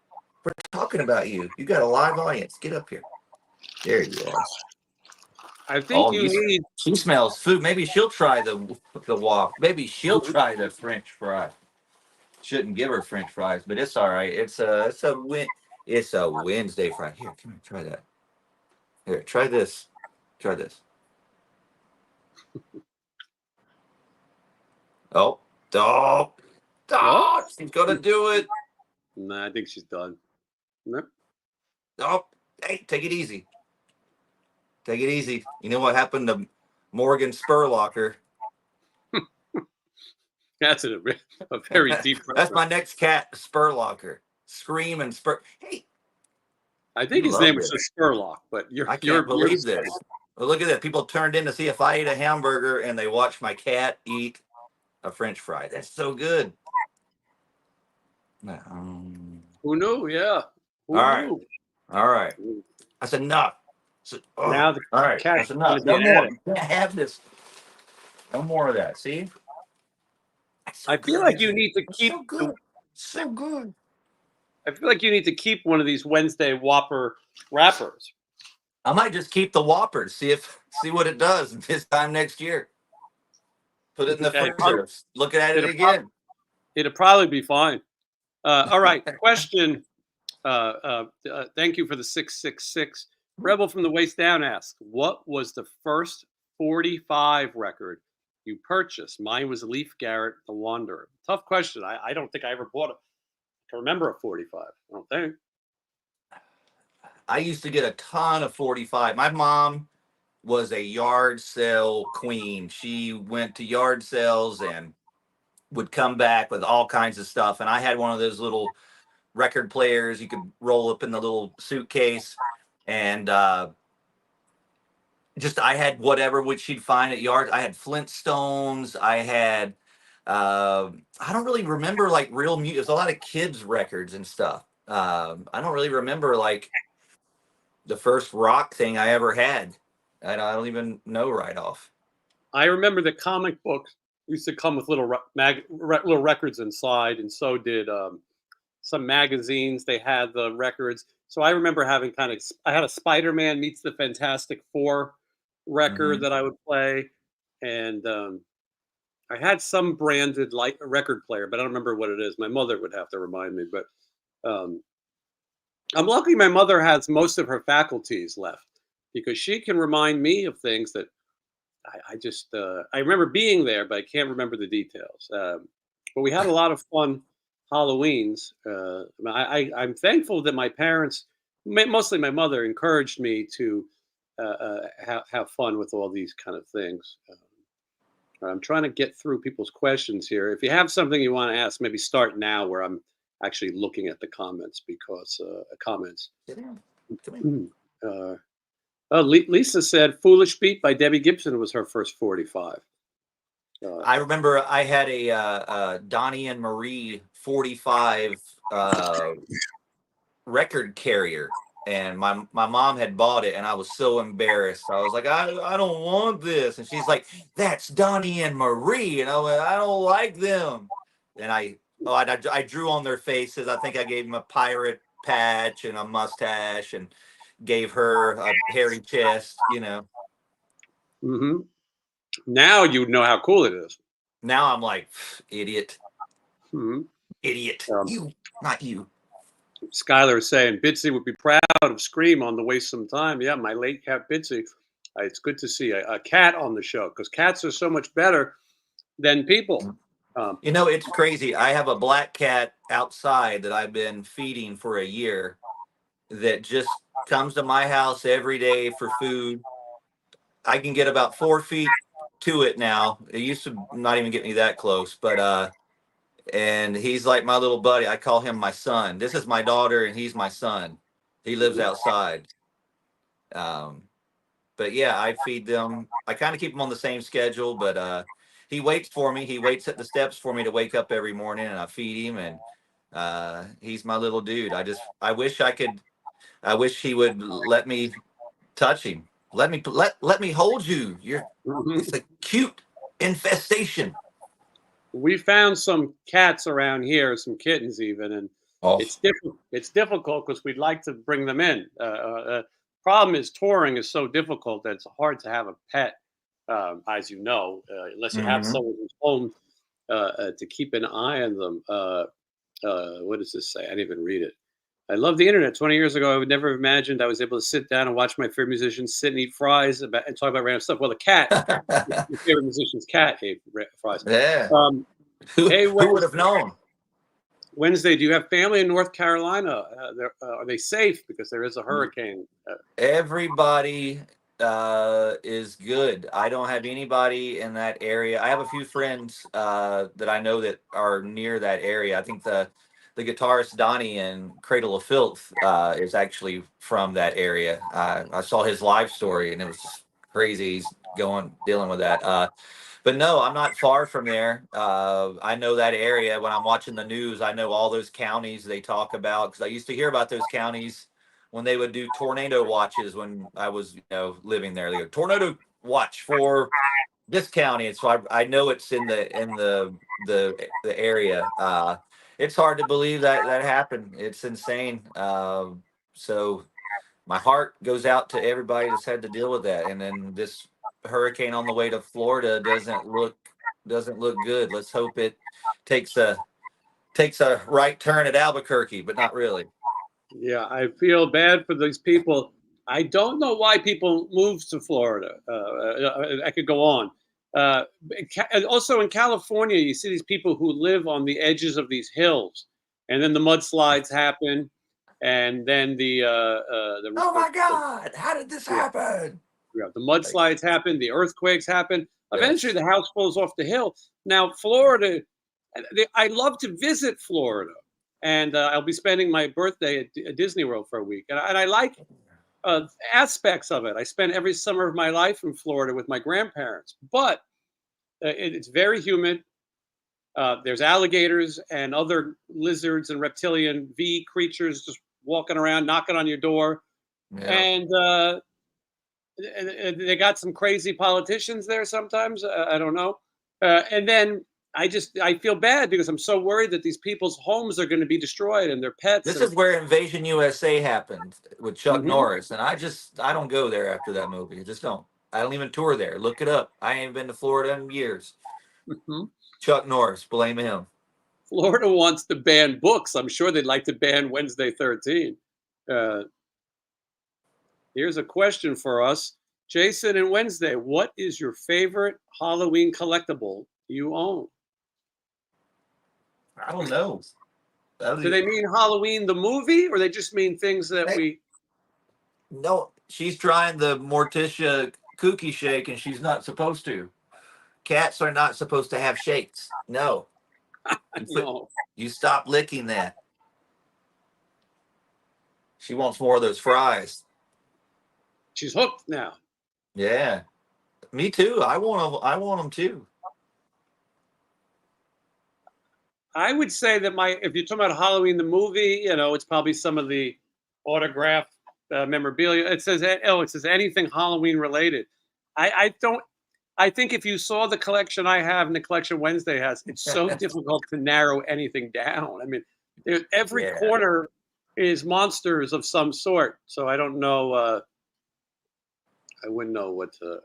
We're talking about you. You got a live audience. Get up here. There you are. I think Oh, you need. she smells food. Maybe she'll try the walk. Maybe she'll try the French fry. Shouldn't give her French fries, but it's all right. It's a Wednesday fry. Here, come here, try that. Here, try this. Try this. Oh, oh, Oh, oh, she's gonna do it. nah, I think she's done. No. Oh, hey, take it easy. Take it easy. You know what happened to Morgan Spurlocker? That's a very deep That's reference. my next cat, Spurlocker. Scream and Spur. Hey, I you think his love name was this. just Spurlock, but I can't you're believe this. Well, look at that. People turned in to see if I ate a hamburger and they watched my cat eat a French fry. That's so good. who knew? Yeah, All who right. knew? All right. That's enough. Oh, Now the all right. cat's That's going enough. to be No an more. addict. You can't have this. No more of that. See? That's so I feel good, like you isn't it? need to It's keep so good. So good. I feel like you need to keep one of these Wednesday Whopper wrappers. I might just keep the Whoppers. See what it does this time next year. Put it in the Hey, freezer. Look at it it'll, prob- again. it'll probably be fine. All right, question. Thank you for the 666. Rebel from the Waist Down asks, what was the first 45 record you purchased? Mine was Leaf Garrett, The Wanderer. Tough question. I don't think I ever bought I can remember a 45. I don't think. I used to get a ton of 45. My mom was a yard sale queen. She went to yard sales and would come back with all kinds of stuff. And I had one of those little record players you could roll up in the little suitcase. And just I had whatever which she'd find at yards. I had Flintstones. I had I don't really remember like real music. There's a lot of kids records and stuff. I don't really remember like the first rock thing I ever had. I don't even know right off. I remember the comic books used to come with little records inside, and so did some magazines. They had the records. So I remember having I had a Spider-Man meets the Fantastic Four record Hmm. that I would play, and I had some branded like record player, but I don't remember what it is. My mother would have to remind me, but um, I'm lucky my mother has most of her faculties left because she can remind me of things that I just I remember being there, but I can't remember the details. But we had a lot of fun Halloweens. I'm thankful that my parents, mostly my mother, encouraged me to have fun with all these kind of things. I'm trying to get through people's questions here. If you have something you want to ask, maybe start now where I'm actually looking at the comments because comments. Sit down. Come in. uh, Lisa said "Foolish Beat" by Debbie Gibson was her first 45. I remember I had a Donnie and Marie 45 record carrier, and my mom had bought it, and I was so embarrassed. I was like, I don't want this, and she's like, that's Donnie and Marie, and I went, I don't like them, and I drew on their faces. I think I gave them a pirate patch and a mustache, and gave her a hairy chest. Hmm. Now you know how cool it is. Now I'm like, idiot, Hmm. idiot, Um, you, not you. Skylar is saying Bitsy would be proud of Scream on the Waste Some Time. Yeah, my late cat Bitsy. It's good to see a cat on the show because cats are so much better than people. It's crazy. I have a black cat outside that I've been feeding for a year that just comes to my house every day for food. I can get about 4 feet to it now. It used to not even get me that close, but and he's like my little buddy. I call him my son. This is my daughter, and he's my son. He lives outside. Um, but yeah, I feed them. I kind of keep him on the same schedule, but he waits for me. He waits at the steps for me to wake up every morning, and I feed him. And he's my little dude. I wish I could. I wish he would let me touch him. Let me hold you. It's a cute infestation. We found some cats around here, some kittens even, and Oh, it's difficult because we'd like to bring them in. Problem is touring is so difficult that it's hard to have a pet, as you know, unless you have hmm. someone who's home to keep an eye on them. What does this say? I didn't even read it. I love the internet. 20 years ago, I would never have imagined I was able to sit down and watch my favorite musicians sit and eat fries and talk about random stuff. Well, the cat, your favorite musician's cat ate fries. Yeah. Um, hey, Who would have known? Wednesday, do you have family in North Carolina? Are they safe because there is a hurricane? Everybody is good. I don't have anybody in that area. I have a few friends that I know that are near that area. I think the guitarist Donnie in Cradle of Filth is actually from that area. I saw his live story, and it was just crazy. He's dealing with that. But no, I'm not far from there. I know that area. When I'm watching the news, I know all those counties they talk about, because I used to hear about those counties when they would do tornado watches when I was, living there. They go tornado watch for this county, and so I know it's in the area. It's hard to believe that happened. It's insane. So my heart goes out to everybody that's had to deal with that. And then this hurricane on the way to Florida doesn't look good. Let's hope it takes a right turn at Albuquerque, but not really. Yeah, I feel bad for these people. I don't know why people move to Florida. I could go on. And also in California, you see these people who live on the edges of these hills, and then the mudslides happen, and then Oh my God! How did this yeah, happen? yeah, the mudslides happen, the earthquakes happen. Eventually, Yes. the house falls off the hill. Now, Florida, I love to visit Florida, and I'll be spending my birthday at Disney World for a week, and I like aspects of it. I spent every summer of my life in Florida with my grandparents, but it's very humid. There's alligators and other lizards and reptilian V creatures just walking around, knocking on your door, Yeah. and they got some crazy politicians there sometimes. I don't know. And then I feel bad because I'm so worried that these people's homes are going to be destroyed and their pets. This And is where Invasion USA happened with Chuck Mhm. Norris, and I don't go there after that movie. I just don't. I don't even tour there. Look it up. I ain't been to Florida in years. Mhm. Chuck Norris, blame him. Florida wants to ban books. I'm sure they'd like to ban Wednesday 13. Uh, Here's a question for us. Jason and Wednesday, what is your favorite Halloween collectible you own? I don't know. Do they mean Halloween the movie, or they just mean things that Hey, we? no, she's trying the Morticia cookie shake, and she's not supposed to. Cats are not supposed to have shakes. No, No, you stop licking that. She wants more of those fries. she's hooked now. Yeah, me too. I want them. I want them too. I would say that if you're talking about Halloween the movie, it's probably some of the autographed memorabilia. It says anything Halloween related. I don't. I think if you saw the collection I have and the collection Wednesday has, it's so difficult to narrow anything down. I mean, every Yeah. corner is monsters of some sort. So I don't know. I wouldn't know what to.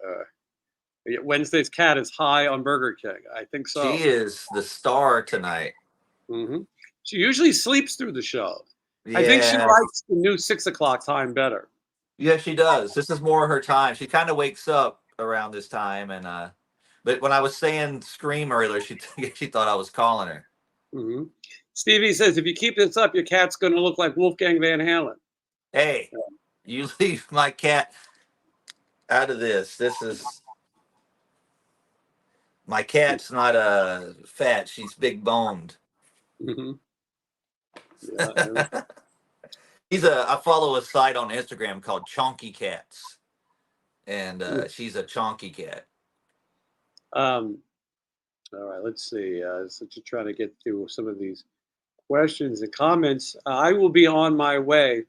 Wednesday's cat is high on Burger King. I think She so. is the star tonight. Hmm. She usually sleeps through the show. I think she Yeah. likes the new 6 o'clock time better. Yeah, she does. This is more her time. She kind of wakes up around this time, and but when I was saying scream earlier, she she thought I was calling her. Hmm. Stevie says, if you keep this up, your cat's going to look like Wolfgang Van Halen. Hey, you leave my cat out of this. This is my cat's not fat. She's big boned. Hmm. Yeah. I follow a site on Instagram called Chonky Cats, and she's a chonky cat. Um, all right, let's see. So to try to get through some of these questions and comments, I will be on my way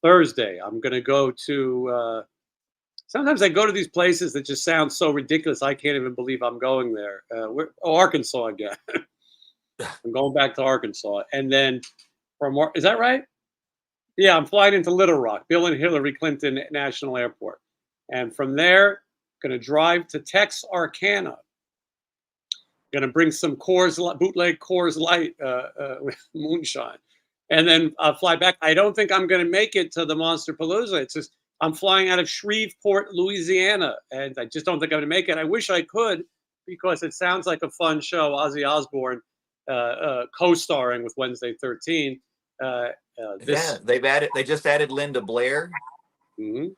Thursday. I'm going to go to. Sometimes I go to these places that just sound so ridiculous. I can't even believe I'm going there. Arkansas again. I'm going back to Arkansas, and then is that right? Yeah, I'm flying into Little Rock, Bill and Hillary Clinton National Airport, and from there, going to drive to Texarkana. Going to bring some bootleg Coors Light moonshine, and then I'll fly back. I don't think I'm going to make it to the Monster Palooza. It's just I'm flying out of Shreveport, Louisiana, and I just don't think I'm going to make it. I wish I could because it sounds like a fun show. Ozzy Osbourne co-starring with Wednesday 13. Yeah, This. they just added Linda Blair. Mhm.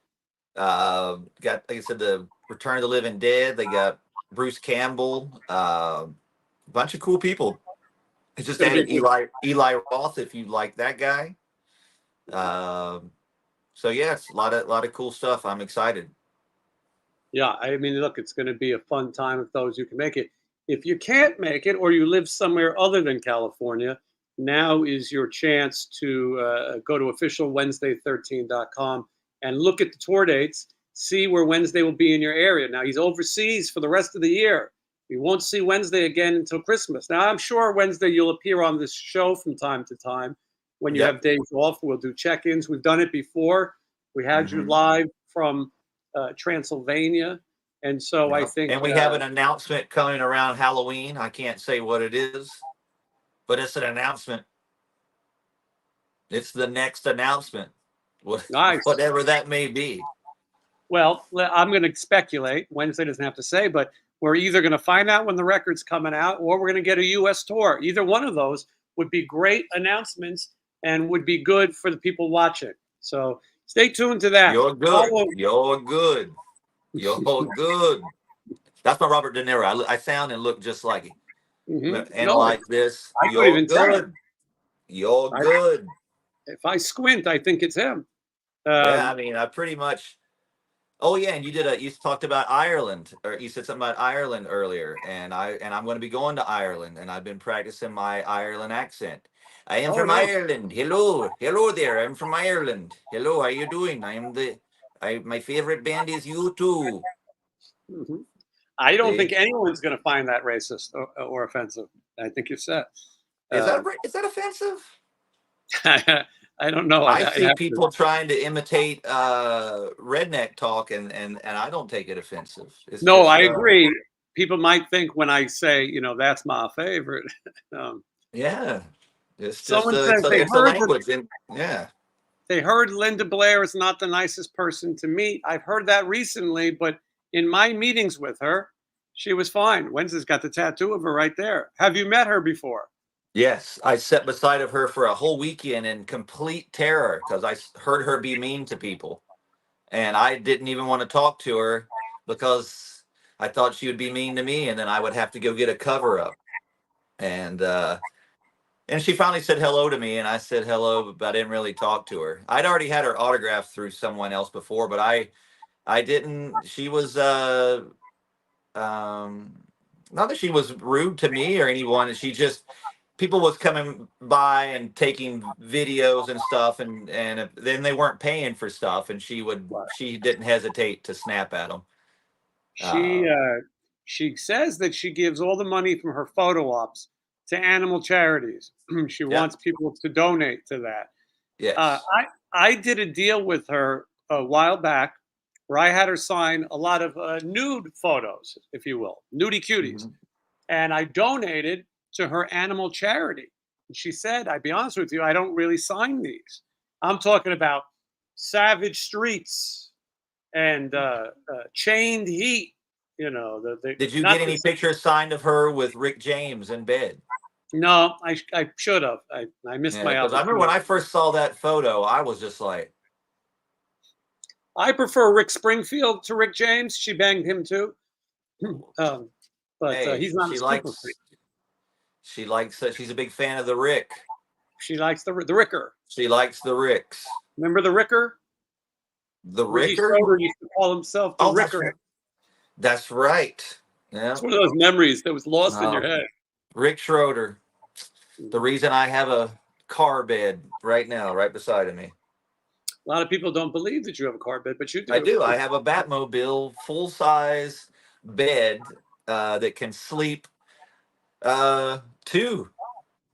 Got, like I said, the Return of the Living Dead. They got Bruce Campbell. A bunch of cool people. It It's just going to added be good. Eli Roth if you like that guy. So yeah, it's a lot of cool stuff. I'm excited. Yeah, I mean, look, it's going to be a fun time with those who can make it. If you can't make it or you live somewhere other than California, now is your chance to go to officialwednesday13.com and look at the tour dates, see where Wednesday will be in your area. Now, he's overseas for the rest of the year. We won't see Wednesday again until Christmas. Now, I'm sure Wednesday you'll appear on this show from time to time when you Yep. have days off. We'll do check ins. We've done it before. We had you Mm-hmm. live from Transylvania. And so I Yep. think, And we have an announcement coming around Halloween. I can't say what it is, but it's an announcement. It's the next announcement, nice. whatever that may be. Well, I'm going to speculate. Wednesday doesn't have to say, but we're either going to find out when the record's coming out or we're going to get a U.S. tour. Either one of those would be great announcements and would be good for the people watching. So stay tuned to that. You're good. You're good. You're good. That's my Robert De Niro. I sound and look just like him. No, Analyze this. I couldn't You're even tell. good. You're I, good. if I squint, I think it's him. Yeah, I Um, mean, I pretty much. Oh yeah, and you talked about Ireland, or you said something about Ireland earlier, and I'm going to be going to Ireland, and I've been practicing my Ireland accent. I am oh, from no. Ireland. Hello, hello there. I'm from Ireland. Hello, how you doing? My favorite band is U2. Mhm. I don't think See? anyone's going to find that racist or offensive. I think you're set. Um, Is that offensive? I don't know. I I'd see have to. people trying to imitate redneck talk, and I don't take it offensive. It's No, just I agree. People might think when I say, that's my favorite. Um, yeah, it's just someone says it's a language, and yeah. they heard Linda Blair is not the nicest person to meet. I've heard that recently, but in my meetings with her, she was fine. Wednesday's got the tattoo of her right there. Have you met her before? Yes, I sat beside of her for a whole weekend in complete terror because heard her be mean to people, and I didn't even want to talk to her because I thought she would be mean to me, and then I would have to go get a cover up. And she finally said hello to me, and I said hello, but I didn't really talk to her. I'd already had her autograph through someone else before, but I didn't. She was um, not that she was rude to me or anyone. She just people was coming by and taking videos and stuff, and then they weren't paying for stuff, and Right. she didn't hesitate to snap at them. She she says that she gives all the money from her photo ops to animal charities. She Yep. wants people to donate to that. Uh, Yes. I I did a deal with her a while back where I had her sign a lot of nude photos, if you will, nudie cuties, Mhm. and I donated to her animal charity. And she said, "I'd be honest with you, I don't really sign these. I'm talking about Savage Streets and Chained Heat. The Did you not get any this. pictures signed of her with Rick James in bed? No, I should have. I missed Yeah, my because I remember when opportunity. I first saw that photo, I was just like, I prefer Rick Springfield to Rick James. She banged him too. um, but "Hey, he's not a super freak. she's a big fan of the Rick. She likes the Ricker. She likes the Ricks. Remember the Ricker? The Ricky Ricker? Schroeder used to call himself the Oh, Ricker. that's right. Yeah. It's one of those memories that was lost in your Um, head. Rick Schroeder. The Mhm. reason I have a car bed right now, right beside of me. A lot of people don't believe that you have a car bed, but you I do. do. I have a Batmobile full size bed that can sleep two,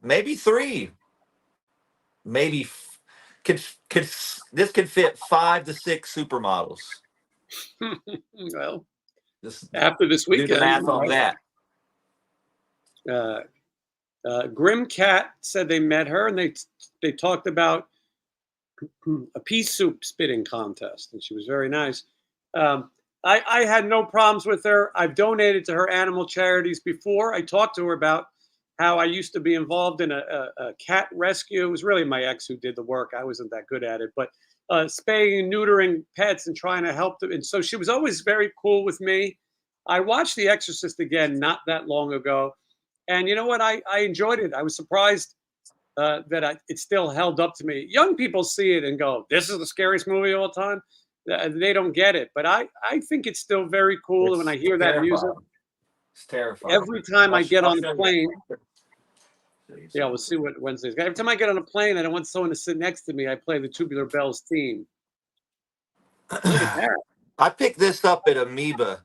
maybe three, maybe could could this could fit 5 to 6 supermodels. Well, Just after this do the weekend, math on that. uh, Grim Cat said they met her and they talked about a pea soup spitting contest, and she was very nice. Um, I had no problems with her. I've donated to her animal charities before. I talked to her about how I used to be involved in a cat rescue. It was really my ex who did the work. I wasn't that good at it, but spaying and neutering pets and trying to help them. And so she was always very cool with me. I watched The Exorcist again not that long ago, and you know what? I enjoyed it. I was surprised it still held up to me. Young people see it and go, "This is the scariest movie of all time." They don't get it, but I think it's still very cool. When I It's hear that music, terrifying. It's terrifying. every time I get I'll on a show you. plane, Show you yeah, we'll something. see what Wednesday's got. Every time I get on a plane and I want someone to sit next to me, I play the Tubular Bells theme. Look at that. I picked this up at Amoeba.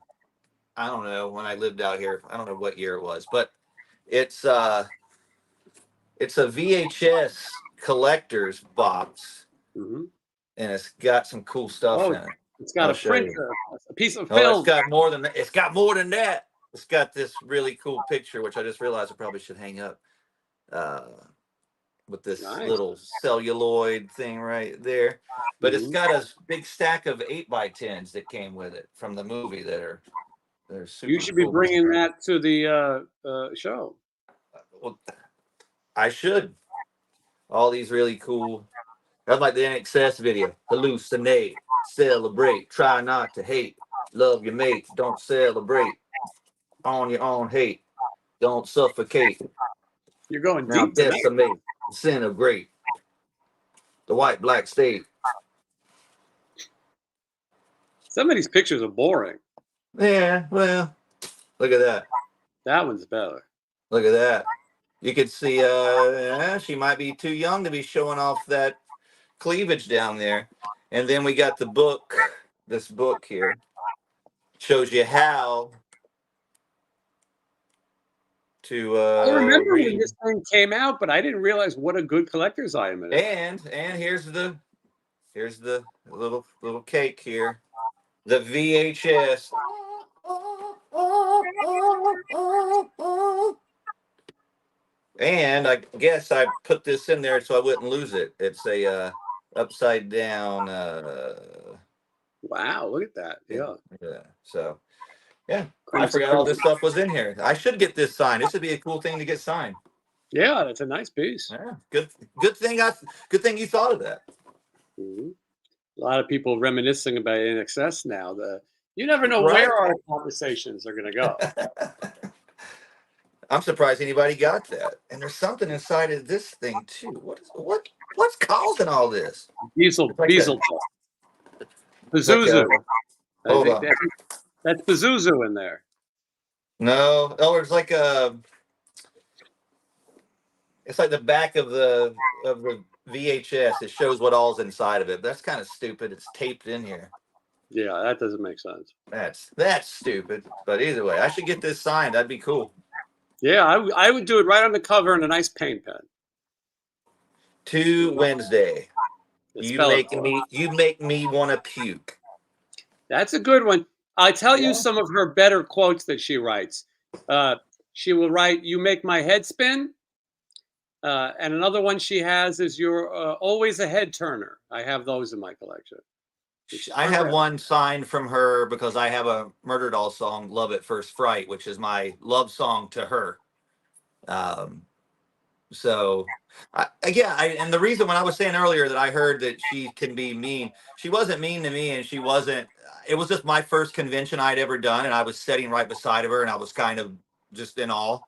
I don't know when I lived out here. I don't know what year it was, but it's uh it's a VHS collector's box, Hmm. and it's got some cool stuff Oh, in it. it's got I'll a show you. printer, a piece of Oh, it's film. got more than that. It's got more than that. It's got this really cool picture, which I just realized I probably should hang up. Uh, with this Nice. little celluloid thing right there. But it's Hmm. got a big stack of 8x10s that came with it from the movie they're You super should be cool. bringing that to the show. Well, I should. All these really cool. That's like the NXS video. Hallucinate, celebrate, try not to hate, love your mates, don't celebrate, on your own hate, don't suffocate. You're going Now deep tonight. decimate, disintegrate, the white black state. Some of these pictures are boring. Yeah, well, look at that. That one's better. Look at that. You could see yeah, she might be too young to be showing off that cleavage down there. And then we got the book. This book here shows you how to I remember when read. this thing came out, but I didn't realize what a good collector's item it is. And here's the little cake here. The VHS. And I guess I put this in there so I wouldn't lose it. It's a upside down Wow, look at that. Yeah. yeah. So yeah. I Crimson forgot all this Crimson. stuff was in here. I should get this signed. This would be a cool thing to get signed. Yeah, that's a nice piece. Yeah. Good thing you thought of that. Mhm. A lot of people reminiscing about NXS now. You never know Right? where our conversations are going to go. I'm surprised anybody got that. And there's something inside of this thing too. What's causing all this? Diesel, It's like a, diesel, it's like a Pazuzu. I hold think on. that's Pazuzu in there. No, it's like it's like the back of the VHS. It shows what all's inside of it. That's kind of stupid. It's taped in here. Yeah, that doesn't make sense. That's stupid. But either way, I should get this signed. That'd be cool. Yeah, I would do it right on the cover in a nice paint pen. To Wednesday. Spell it for us. You make me want to puke. That's a good one. I tell you Yeah. some of her better quotes that she writes. She will write, "You make my head spin." And another one she has is, "You're always a head turner." I have those in my collection. I have one signed from her because I have a Murder Doll song, "Love at First Fright," which is my love song to her. So, and the reason when I was saying earlier that I heard that she can be mean, she wasn't mean to me, and she wasn't. It was just my first convention I'd ever done, and I was sitting right beside of her, and I was kind of just in awe.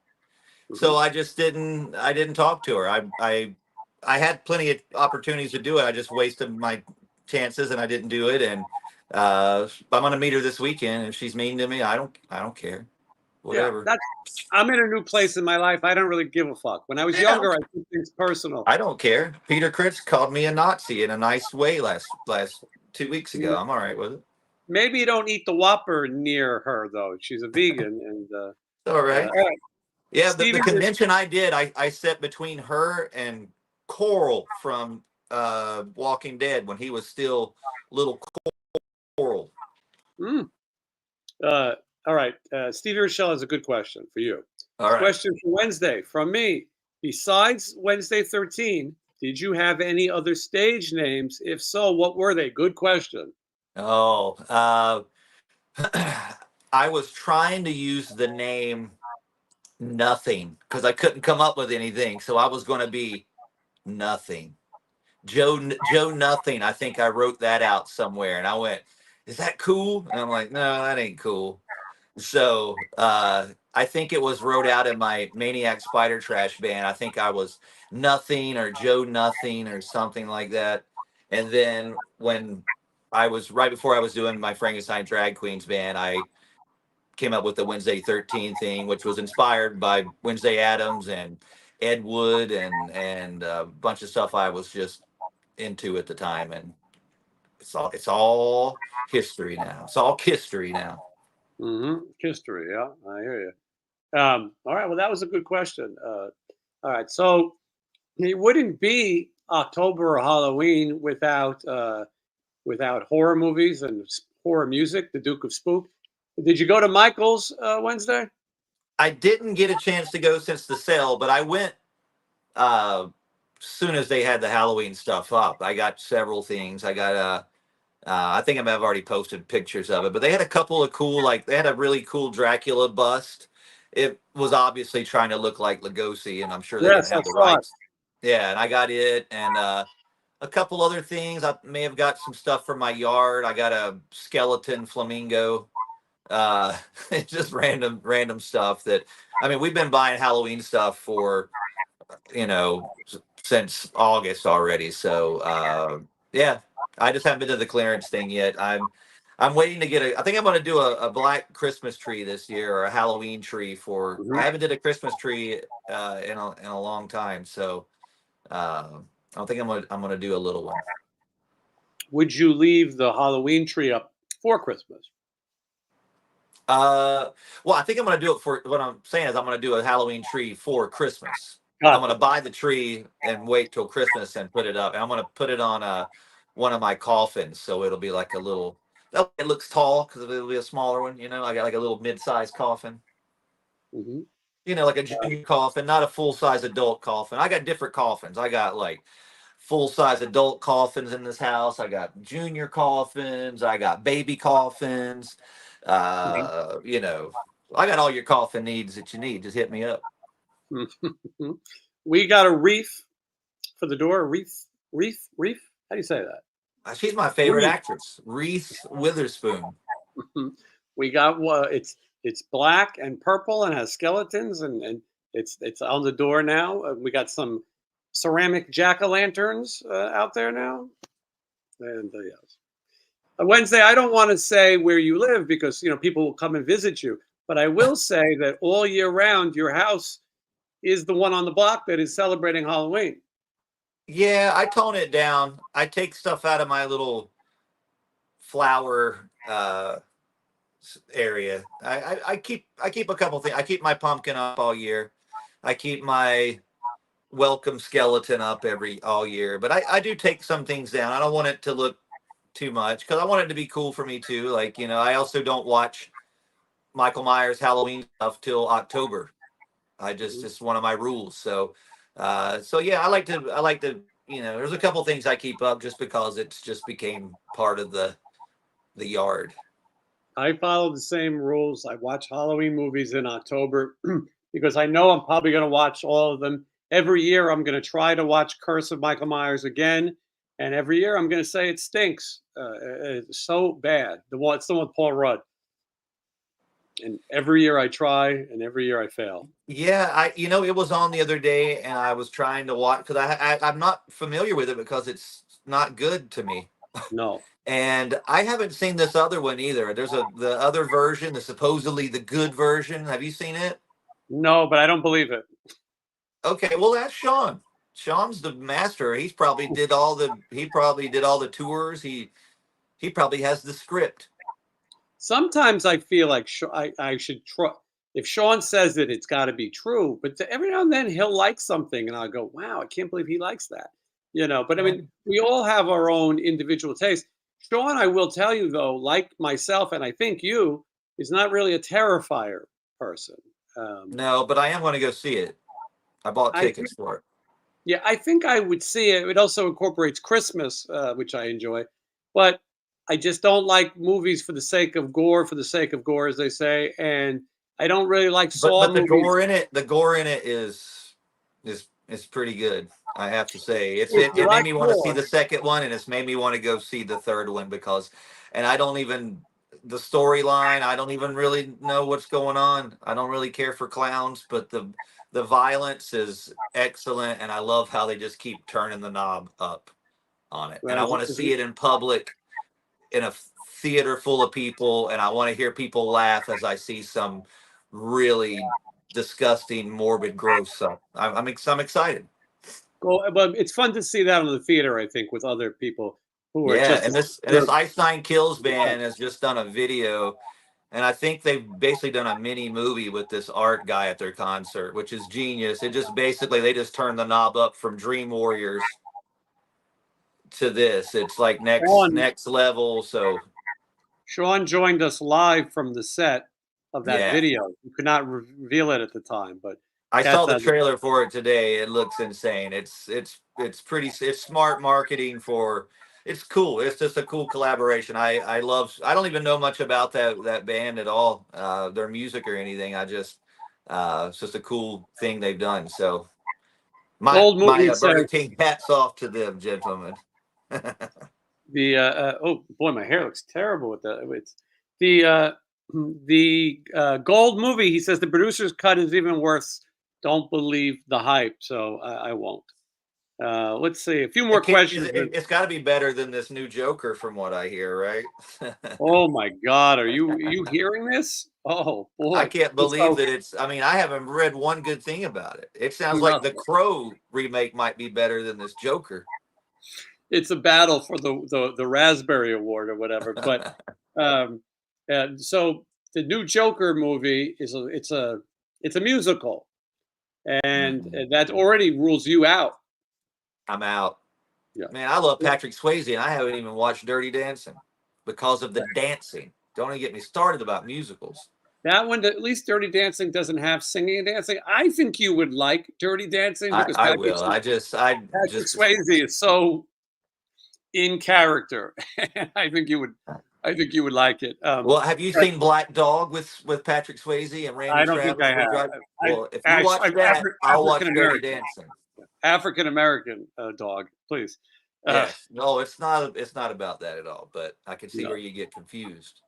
So I just didn't. I didn't talk to her. I had plenty of opportunities to do it. I just wasted my chances, and I didn't do it. And I'm gonna meet her this weekend. If she's mean to me, I don't care. Whatever. Yeah, I'm in a new place in my life. I don't really give a fuck. When I was younger, I took things personal. I don't care. Peter Critz called me a Nazi in a nice way last 2 weeks ago. I'm all right with it. Maybe you don't eat the Whopper near her though. She's a vegan, and all right. All right. Yeah, the convention I did, I sat between her and Coral from Walking Dead when he was still little Coral. All right. Stevie Rochelle has a good question for you. All right. Question for Wednesday from me. Besides Wednesday 13, did you have any other stage names? If so, what were they? Good question. Oh, I was trying to use the name Nothing because I couldn't come up with anything. So I was going to be Nothing. Joe Nothing. I think I wrote that out somewhere, and I went, "Is that cool?" And I'm like, "No, that ain't cool." So I think it was wrote out in my Maniac Spider Trash band. I think I was Nothing or Joe Nothing or something like that. And then when I was right before I was doing my Frankenstein Drag Queens band, I came up with the Wednesday 13 thing, which was inspired by Wednesday Addams and Ed Wood and a bunch of stuff I was just into at the time. And it's all history now. It's all history now. History. Yeah, I hear you. All right. Well, that was a good question. All right. So it wouldn't be October or Halloween without horror movies and horror music. The Duke of Spook. Did you go to Michael's Wednesday? I didn't get a chance to go since the sale, but I went soon as they had the Halloween stuff up. I got several things. I got I think I've already posted pictures of it, but they had a couple of cool, like they had a really cool Dracula bust. It was obviously trying to look like Lugosi, and I'm sure they didn't have the rights. Yeah, and I got it, and a couple other things. I may have got some stuff from my yard. I got a skeleton flamingo. It's just random stuff that, I mean, we've been buying Halloween stuff for, since August already. So, yeah, I just haven't been to the clearance thing yet. I'm waiting to get I think I'm going to do a black Christmas tree this year, or a Halloween tree I haven't did a Christmas tree in a long time. So, I think I'm going to do a little one. Would you leave the Halloween tree up for Christmas? Well, I think I'm going to do it for what I'm saying is I'm going to do a Halloween tree for Christmas. I'm going to Gotcha. buy the tree and wait till Christmas and put it up. And I'm going to put it on one of my coffins, so it'll be like a little. It looks tall because it'll be a smaller one. I got like a little mid-sized coffin. Hmm. Like a junior coffin, not a full-size adult coffin. I got different coffins. I got like full-size adult coffins in this house. I got junior coffins. I got baby coffins. You know, I got all your coffin needs that you need. Just hit me up. We got a wreath for the door. A wreath. How do you say that? She's my favorite Wreath. actress, Reese Witherspoon. We got it's black and purple and has skeletons and it's on the door now. We got some ceramic jack-o'-lanterns out there now. And yes. Wednesday, I don't want to say where you live because people will come and visit you, but I will say that all year round your house is the one on the block that is celebrating Halloween. Yeah, I tone it down. I take stuff out of my little flower area. I keep a couple things. I keep my pumpkin up all year. I keep my welcome skeleton up all year. But I do take some things down. I don't want it to look too much because I want it to be cool for me too. Like, I also don't watch Michael Myers Halloween stuff till October. It's one of my rules. So yeah, I like to there's a couple things I keep up just because it's just became part of the yard. I follow the same rules. I watch Halloween movies in October because I know I'm probably going to watch all of them. Every year, I'm going to try to watch Curse of Michael Myers again. And every year, I'm going to say it stinks. It's so bad. It's the one with Paul Rudd. And every year I try, and every year I fail. Yeah, it was on the other day, and I was trying to watch because I'm not familiar with it because it's not good to me. No, And I haven't seen this other one either. There's the other version, the supposedly the good version. Have you seen it? no, but I don't believe it. Okay, well that's Sean. Sean's the master. He probably did all the tours. He probably has the script. Sometimes I feel like I should try. If Sean says it, it's got to be true. But every now and then he'll like something, and I'll go, "Wow, I can't believe he likes that." But I mean, we all have our own individual taste. Sean, I will tell you though, like myself, and I think you, is not really a Terrifier person. Um, No, but I am going to go see it. I bought I think, tickets for it. yeah, I think I would see it. It also incorporates Christmas, which I enjoy, but I just don't like movies for the sake of gore, for the sake of gore, as they say, and I don't really like But Saw but movies. the gore in it is pretty good. I have to say, If you it made like me want to see gore, the second one, and it's made me want to go see the third one because, and I don't even the storyline. I don't even really know what's going on. I don't really care for clowns, but the violence is excellent, and I love how they just keep turning the knob up on it. And I want to see it in public in a theater full of people, and I want to hear people laugh as I see some really disgusting, morbid, gross stuff. I'm excited. but it's fun to see that in the theater. I think with other people who are Yeah, just and as this Ice Nine Kills band has just done a video, and I think they've basically done a mini movie with this art guy at their concert, which is genius. It just basically they just turned the knob up from Dream Warriors to this. It's like Sean. next level. So Sean joined us live from the set of that yeah, video. You could not reveal it at the time, but I saw that's the trailer for it today. It looks insane. It's smart marketing for. It's cool. It's just a cool collaboration. I don't even know much about that band at all. Their music or anything. It's just a cool thing they've done. So Gold my movie Burger says King hats off to them, gentlemen. oh boy, my hair looks terrible with that. It's the gold movie. He says the producer's cut is even worse. Don't believe the hype, so I won't. Let's see a few more questions. It's got to be better than this new Joker, from what I hear, right? Oh my God, are you hearing this? Oh I boy, can't believe so that it's. I mean, I haven't read one good thing about it. It sounds like the nothing. Crow remake might be better than this Joker. It's a battle for the Raspberry Award or whatever. But um, so the new Joker movie is it's a musical, and Mhm. that already rules you out. I'm out. Yeah. Man, I love Patrick Swayze, and I haven't even watched Dirty Dancing because of the dancing. Don't even get me started about musicals. That one, at least Dirty Dancing doesn't have singing and dancing. I think you would like Dirty Dancing because I will. Patrick Swayze is so in character. I think you would like it. Well, have you seen Black Dog with Patrick Swayze and Randy I don't think Travis? I Where he have. drives? Well, if you Ash, watch I'm that, I'll watch African Dirty American. Dancing. African American dog, please. Yes. No, it's not. It's not about that at all. But I can see No. where you get confused.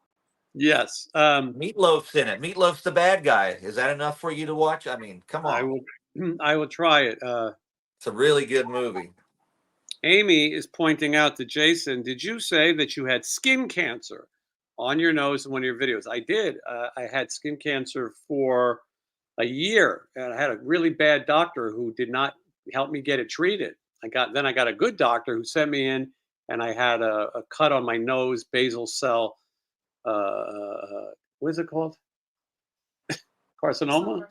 Yes. Meatloaf's in it. Meatloaf's the bad guy. Is that enough for you to watch? I mean, come I on. will. I will try it. It's a really good movie. Amy is pointing out to Jason, did you say that you had skin cancer on your nose in one of your videos? I did. I had skin cancer for a year, and I had a really bad doctor who did not help me get it treated. I got a good doctor who sent me in, and I had a cut on my nose, basal cell. What is it called? Carcinoma?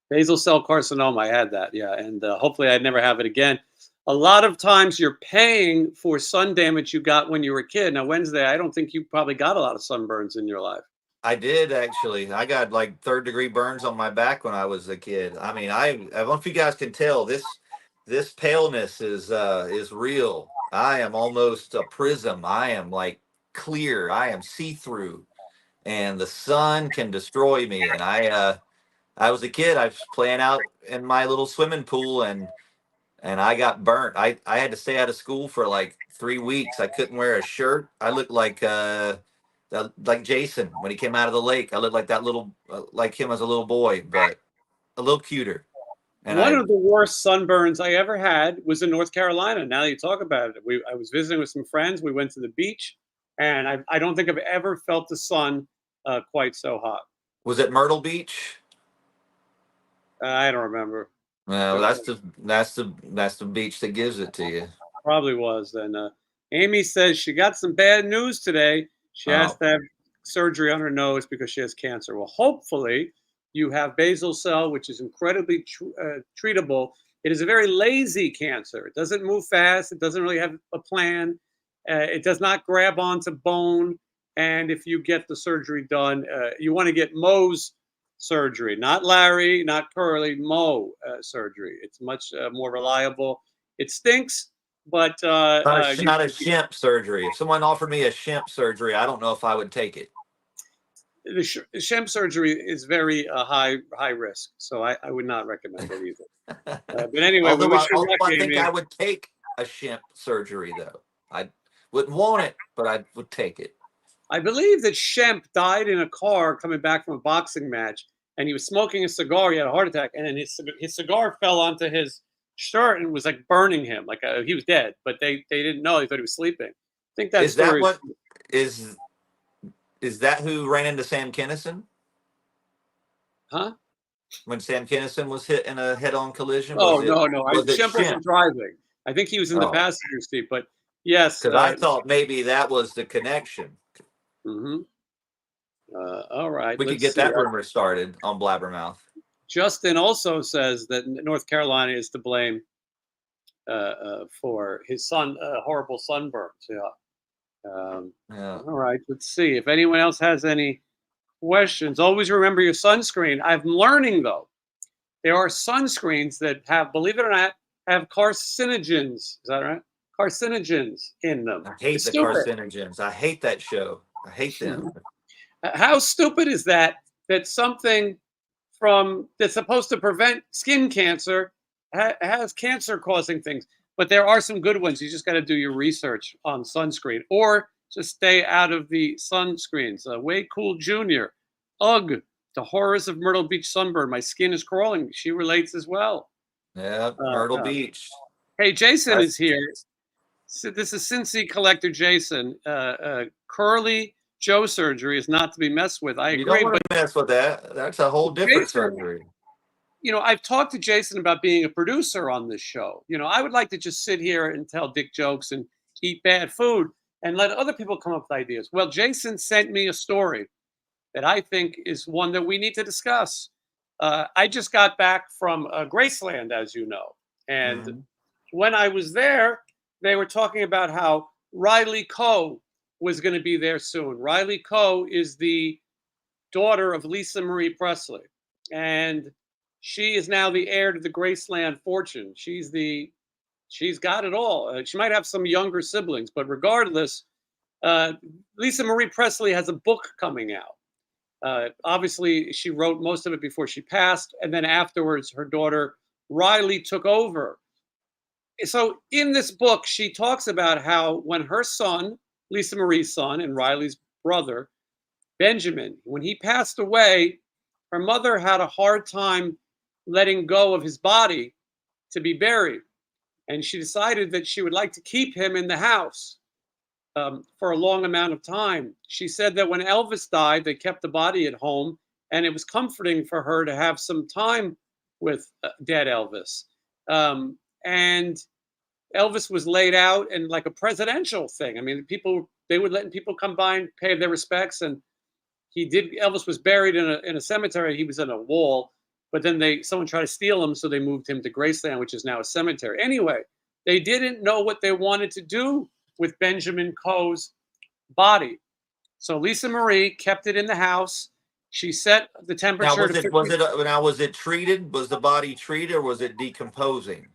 Basal cell carcinoma. I had that, yeah, and hopefully I'd never have it again. A lot of times you're paying for sun damage you got when you were a kid. Now, Wednesday, I don't think you probably got a lot of sunburns in your life. I did actually. I got like third-degree burns on my back when I was a kid. I mean, I don't know if you guys can tell this paleness is real. I am almost a prism. I am like clear. I am see-through, and the sun can destroy me. And I was a kid. I was playing out in my little swimming pool, and I got burnt. I had to stay out of school for like 3 weeks. I couldn't wear a shirt. I looked like Jason when he came out of the lake. I looked like that little like him as a little boy, but a little cuter. And One of the worst sunburns I ever had was in North Carolina. Now that you talk about it, I was visiting with some friends. We went to the beach, and I don't think I've ever felt the sun quite so hot. Was it Myrtle Beach? I don't remember. Well, that's the beach that gives it to you. Probably was. And Amy says she got some bad news today. She has Oh, to have surgery on her nose because she has cancer. Well, hopefully you have basal cell, which is incredibly treatable. It is a very lazy cancer. It doesn't move fast. It doesn't really have a plan. It does not grab onto bone. And if you get the surgery done, you want to get Mo's surgery, not Larry, not Curly, Mo surgery. It's much more reliable. It stinks, but not a shimp surgery. If someone offered me a shimp surgery, I don't know if I would take it. the Shem surgery is very high risk, so I would not recommend it either. But anyway, we wish you luck, I think Amy. I would take a shimp surgery though. I wouldn't want it, but I would take it. I believe that Shemp died in a car coming back from a boxing match, and he was smoking a cigar. He had a heart attack, and then his cigar fell onto his shirt and was like burning him, like he was dead. But they didn't know; they thought he was sleeping. I think that Is that story. what is that who ran into Sam Kinison? Huh? When Sam Kinison was hit in a head-on collision? Oh Was it no, Shemp wasn't Shemp? driving. I think he was in the Oh, passenger seat. But yes. because I thought maybe that was the connection. Mm-hmm. All right. We could Let's get see. that rumor started on Blabbermouth. Justin also says that North Carolina is to blame for his horrible sunburns. Yeah. Yeah. All right. Let's see if anyone else has any questions. Always remember your sunscreen. I'm learning though, there are sunscreens that have, believe it or not, have carcinogens. Is that right? Carcinogens in them. I hate It's the stupid. carcinogens. I hate that show. I hate them. How stupid is that? That something that's supposed to prevent skin cancer has cancer-causing things. But there are some good ones. You just got to do your research on sunscreen, or just stay out of the sunscreens. Way Cool Jr. Ugh, the horrors of Myrtle Beach sunburn. My skin is crawling. She relates as well. Yeah, Myrtle Beach. Hey, Jason is here. So this is Cincy collector Jason. Curly Joe surgery is not to be messed with. I agree. You don't want to mess with that. That's a whole different surgery. I've talked to Jason about being a producer on this show. I would like to just sit here and tell dick jokes and eat bad food and let other people come up with ideas. Well, Jason sent me a story that I think is one that we need to discuss. I just got back from Graceland, as you know, and Mhm. when I was there, they were talking about how Riley Coe was going to be there soon. Riley Coe is the daughter of Lisa Marie Presley, and she is now the heir to the Graceland fortune. She's got it all. She might have some younger siblings, but regardless, uh, Lisa Marie Presley has a book coming out. Obviously, she wrote most of it before she passed, and then afterwards, her daughter Riley took over. So, in this book, she talks about how when her son, Lisa Marie's son, and Riley's brother, Benjamin, when he passed away, her mother had a hard time letting go of his body to be buried. And she decided that she would like to keep him in the house for a long amount of time. She said that when Elvis died, they kept the body at home, and it was comforting for her to have some time with dead Elvis. And Elvis was laid out in like a presidential thing. I mean, people they would let people come by and pay their respects, and he did. Elvis was buried in a cemetery. He was in a wall, but then someone tried to steal him, so they moved him to Graceland, which is now a cemetery. Anyway, they didn't know what they wanted to do with Benjamin Coe's body, so Lisa Marie kept it in the house. She set the Now, temperature to was 50. it now was it treated? Was the body treated, or was it decomposing? Is this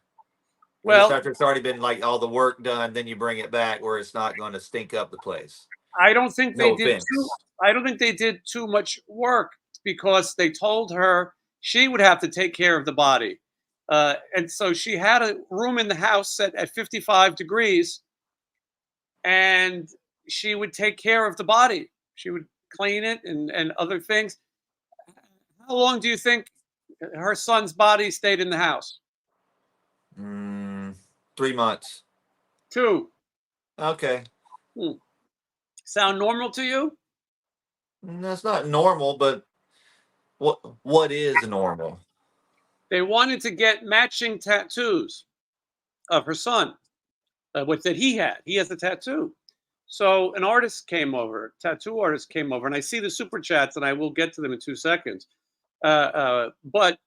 Well, after it's already been like all the work done, then you bring it back where it's not going to stink up the place? I don't think they No did too. offense. I don't think they did too much work because they told her she would have to take care of the body, and so she had a room in the house set at 55 degrees, and she would take care of the body. She would clean it and other things. How long do you think her son's body stayed in the house? Mm, 3 months. 2. Okay. Hmm. Sound normal to you? That's not normal, but what is normal? They wanted to get matching tattoos of her son, what that he had. He has a tattoo. So an artist came over, tattoo artist came over, and I see the super chats, and I will get to them in 2 seconds. But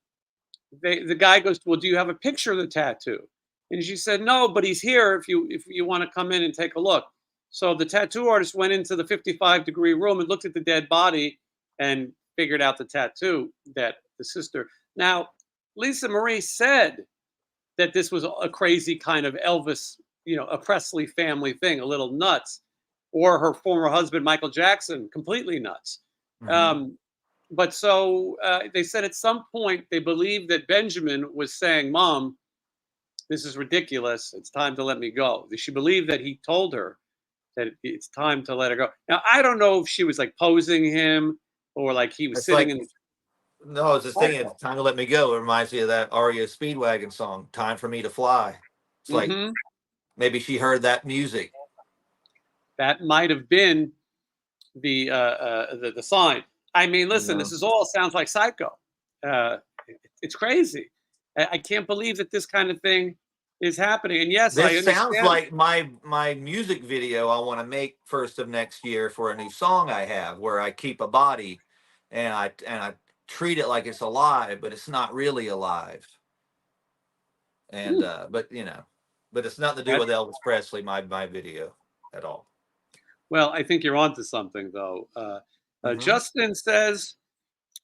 the guy goes, "Well, do you have a picture of the tattoo?" And she said, "No, but he's here if you want to come in and take a look." So the tattoo artist went into the 55-degree room and looked at the dead body and figured out the tattoo that the sister. Now, Lisa Marie said that this was a crazy kind of Elvis, a Presley family thing, a little nuts, or her former husband Michael Jackson, completely nuts. Hmm. Um, but so they said at some point they believed that Benjamin was saying, "Mom, this is ridiculous. It's time to let me go." She believed that he told her that it's time to let her go. Now I don't know if she was like posing him or like he was It's sitting like, in. no, it's the thing. It's time to let me go. It reminds me of that REO Speedwagon song, "Time for Me to Fly." It's like Hmm. maybe she heard that music. That might have been the sign. I mean, You listen, this know, is all sounds like Psycho. Uh, it's crazy. I can't believe that this kind of thing is happening. And yes, I this sounds understand. like my music video I want to make first of next year for a new song I have, where I keep a body and I treat it like it's alive, but it's not really alive. And Hmm, but it's nothing to do that, with Elvis Presley, my video at all. well, I think you're onto something, though. Hmm. Justin says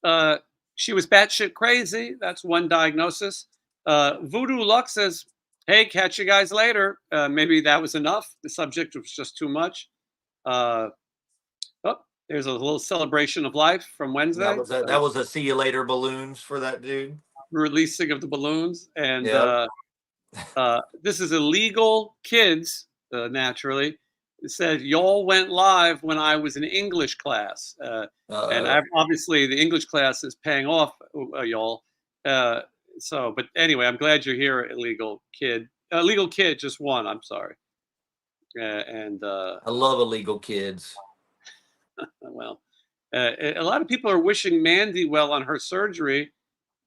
uh, she was batshit crazy. That's one diagnosis. Voodoo Luck says, "Hey, catch you guys later." Maybe that was enough. The subject was just too much. Uh, oh, there's a little celebration of life from That Wednesday. was a see you later balloons for that dude. Releasing of the balloons, and Yep. this is illegal kids. Naturally, it said y'all went live when I was in English class, and Uh-oh. obviously the English class is paying off y'all. Uh, but anyway, I'm glad you're here, illegal kid. Illegal kid, just one. I'm sorry, and I love illegal kids. well, a lot of people are wishing Mandy well on her surgery,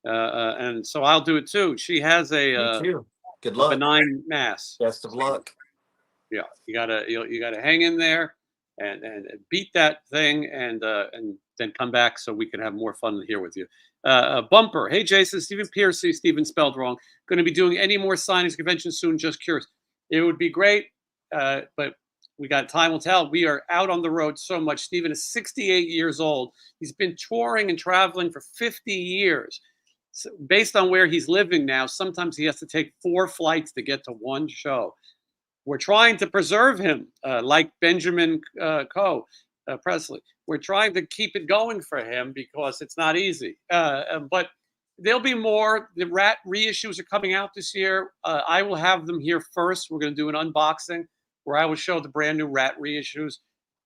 and so I'll do it too. She has Me too. Good a luck. benign mass. Best of luck. Yeah, you gotta hang in there. and beat that thing, and then come back so we can have more fun here with you. Bumper. Hey, Jason. Stephen Piercy. Stephen spelled wrong. Going to be doing any more signings conventions soon? Just curious. It would be great, but we got time will tell. We are out on the road so much. Stephen is 68 years old. He's been touring and traveling for 50 years. So based on where he's living now, sometimes he has to take 4 flights to get to one show. We're trying to preserve him, like Benjamin Presley. We're trying to keep it going for him because it's not easy. But there'll be more. The RATT reissues are coming out this year. I will have them here first. We're going to do an unboxing where I will show the brand new RATT reissues.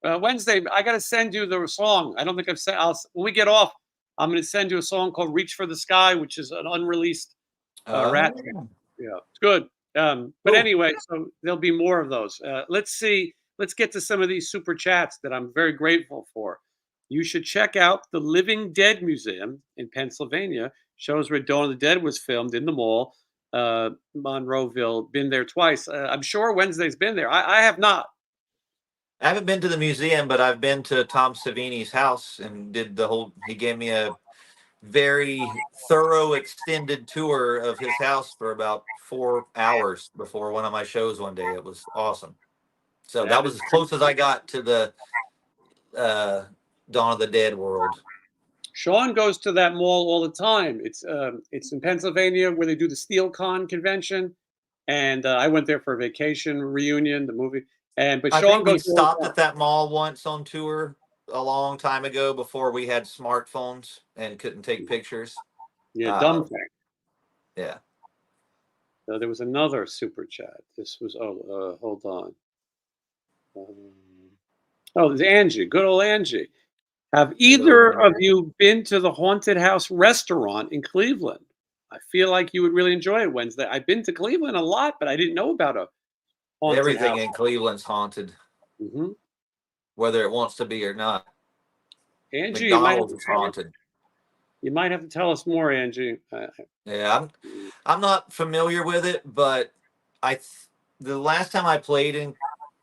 Wednesday, I got to send you the song. I don't think I've sent. When we get off, I'm going to send you a song called "Reach for the Sky," which is an unreleased RATT. Yeah, it's good. But anyway, so there'll be more of those. Let's see. Let's get to some of these super chats that I'm very grateful for. You should check out the Living Dead Museum in Pennsylvania. Shows where Dawn of the Dead was filmed in the mall. Monroeville, been there twice. I'm sure Wednesday's been there. I have not. I haven't been to the museum, but I've been to Tom Savini's house and did the whole. He gave me a very thorough, extended tour of his house for about 4 hours before one of my shows one day. It was awesome. So that was as close as I got to the Dawn of the Dead world. Sean goes to that mall all the time. It's in Pennsylvania where they do the SteelCon convention, and I went there for a vacation reunion, the movie. But I Sean think we goes stopped at that mall once on tour a long time ago before we had smartphones and couldn't take pictures. Yeah, dumb thing. Yeah. There was another super chat. This was hold on. There's Angie, good old Angie. Have either of you been to the Haunted House restaurant in Cleveland? I feel like you would really enjoy it Wednesday. I've been to Cleveland a lot, but I didn't know about a haunted Everything house. in Cleveland's haunted, whether it wants to be or not. Angie, McDonald's is haunted. You might have to tell us more, Angie. Yeah, I'm not familiar with it, but the last time I played in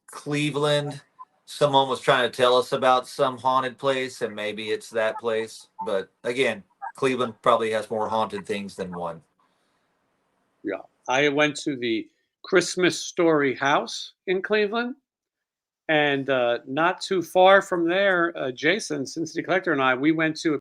Cleveland, someone was trying to tell us about some haunted place, and maybe it's that place. But again, Cleveland probably has more haunted things than one. Yeah, I went to the Christmas Story House in Cleveland, and not too far from there, Jason, Cincinnati Collector, and we went to a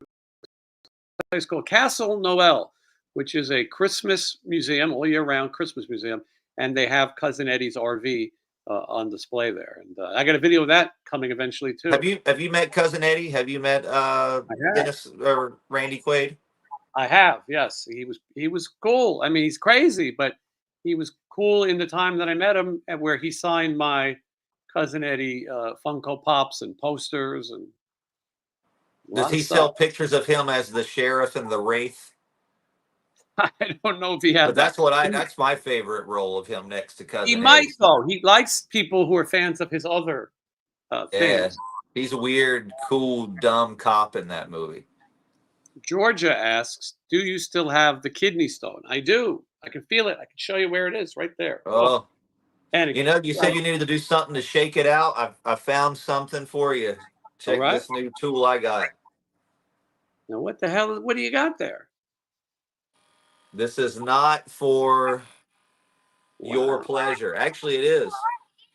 place called Castle Noel, which is a Christmas museum, all year round Christmas museum, and they have Cousin Eddie's RV on display there. And I got a video of that coming eventually too. Have you met Cousin Eddie? Have you met Dennis or Randy Quaid? I have, yes. He was cool. I mean, he's crazy, but he was cool in the time that I met him, and where he signed my Cousin Eddie Funko Pops and posters. And does he sell pictures of him as the sheriff and the wraith? I don't know if he has. But that's my favorite role of him next to Cousin Eddie. He might though. He likes people who are fans of his other things. He's a weird, cool, dumb cop in that movie. Georgia asks, "Do you still have the kidney stone?" I do. I can feel it. I can show you where it is, right there. Oh, and you said you needed to do something to shake it out. I found something for you. Check this new tool I got. Now, what the hell? What do you got there? This is not for your pleasure. Actually, it is.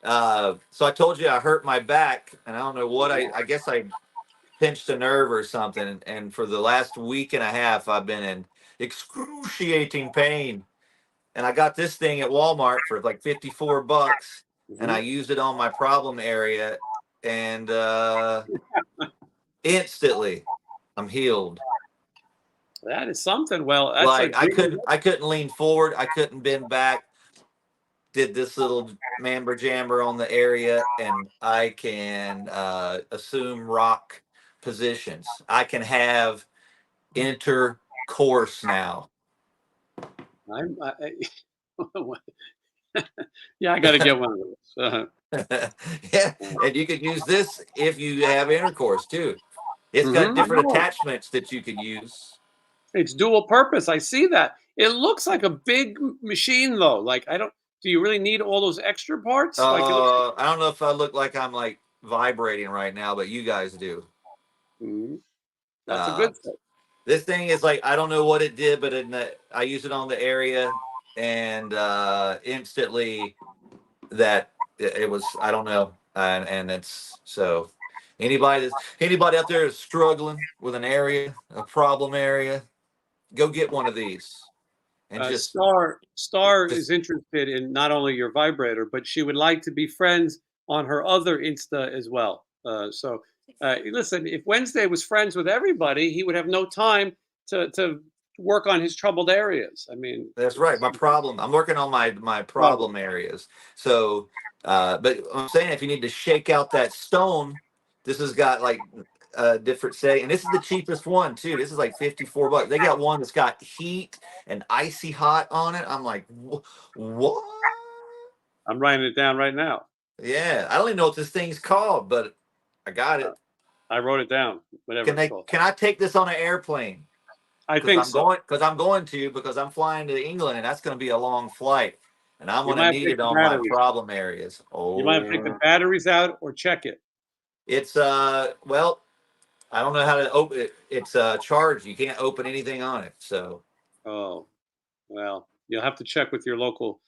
So I told you I hurt my back, and I don't know what I guess I pinched a nerve or something. And for the last week and a half, I've been in excruciating pain. And I got this thing at Walmart for like $54, and I used it on my problem area, and instantly I'm healed. That is something. Well, that's like I couldn't lean forward, I couldn't bend back. Did this little mamber jamber on the area, and I can assume rock positions. I can have intercourse now. Yeah, I got to get one of those. Yeah, and you can use this if you have intercourse too. It's got different attachments that you can use. It's dual purpose. I see that. It looks like a big machine though. Like, do you really need all those extra parts? I don't know if I look like I'm like vibrating right now, but you guys do. Mhm. That's a Uh, good thing. this thing is like, I don't know what it did, but I used it on the area, and instantly that it was, I don't know, and it's so anybody out there is struggling with an area, a problem area, go get one of these and Star is just interested in not only your vibrator, but she would like to be friends on her other Insta as well. Listen, if Wednesday was friends with everybody, he would have no time to work on his troubled areas. I mean, That's right. it's My problem. I'm working on my a problem. problem areas. So, but I'm saying if you need to shake out that stone, this has got like a different say, and this is the cheapest one too. This is like $54. They got one that's got heat and icy hot on it. I'm like, what? I'm writing it down right now. Yeah, I don't even know what this thing's called, but I got Uh, it. I wrote it down. Whatever Can it's they? called. Can I take this on an airplane? I Because think I'm so. going. Because I'm flying to England, and that's going to be a long flight, and I'm You going to might have to need take it the on my batteries. problem areas. You might have to take the Oh, batteries out or check it. it's well, I don't know how to open it. It's charged. You can't open anything on it. So Oh, well, you'll have to check with your local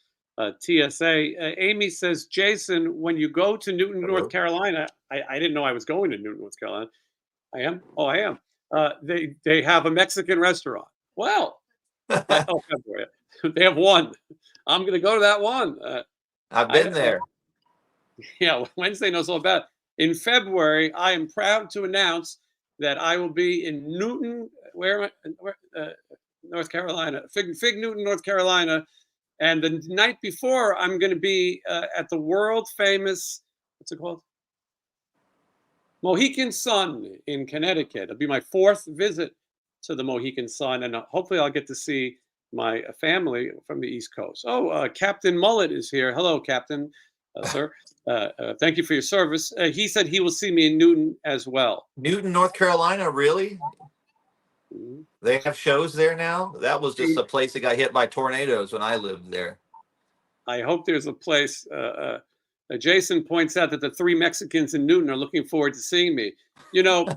TSA. Amy says, Jason, when you go to Newton, North hello. Carolina, I didn't know I was going to Newton, North Carolina. I am. Oh, I am. They have a Mexican restaurant. Well, oh, February. They have one. I'm going to go to that one. I've I been there. Yeah, Wednesday knows all about it. In February, I am proud to announce that I will be in Newton, where am I? North Carolina, Fig Newton, North Carolina. And the night before, I'm going to be at the world famous, what's it called? Mohegan Sun in Connecticut. It'll be my fourth visit to the Mohegan Sun, and hopefully, I'll get to see my family from the East Coast. Oh, Captain Mullet is here. Hello, Captain, sir. Thank you for your service. He said he will see me in Newton as well. Newton, North Carolina, really? Mhm. They have shows there now? That was just See, a place that got hit by tornadoes when I lived there. I hope there's a place. Jason points out that the three Mexicans in Newton are looking forward to seeing me. You know,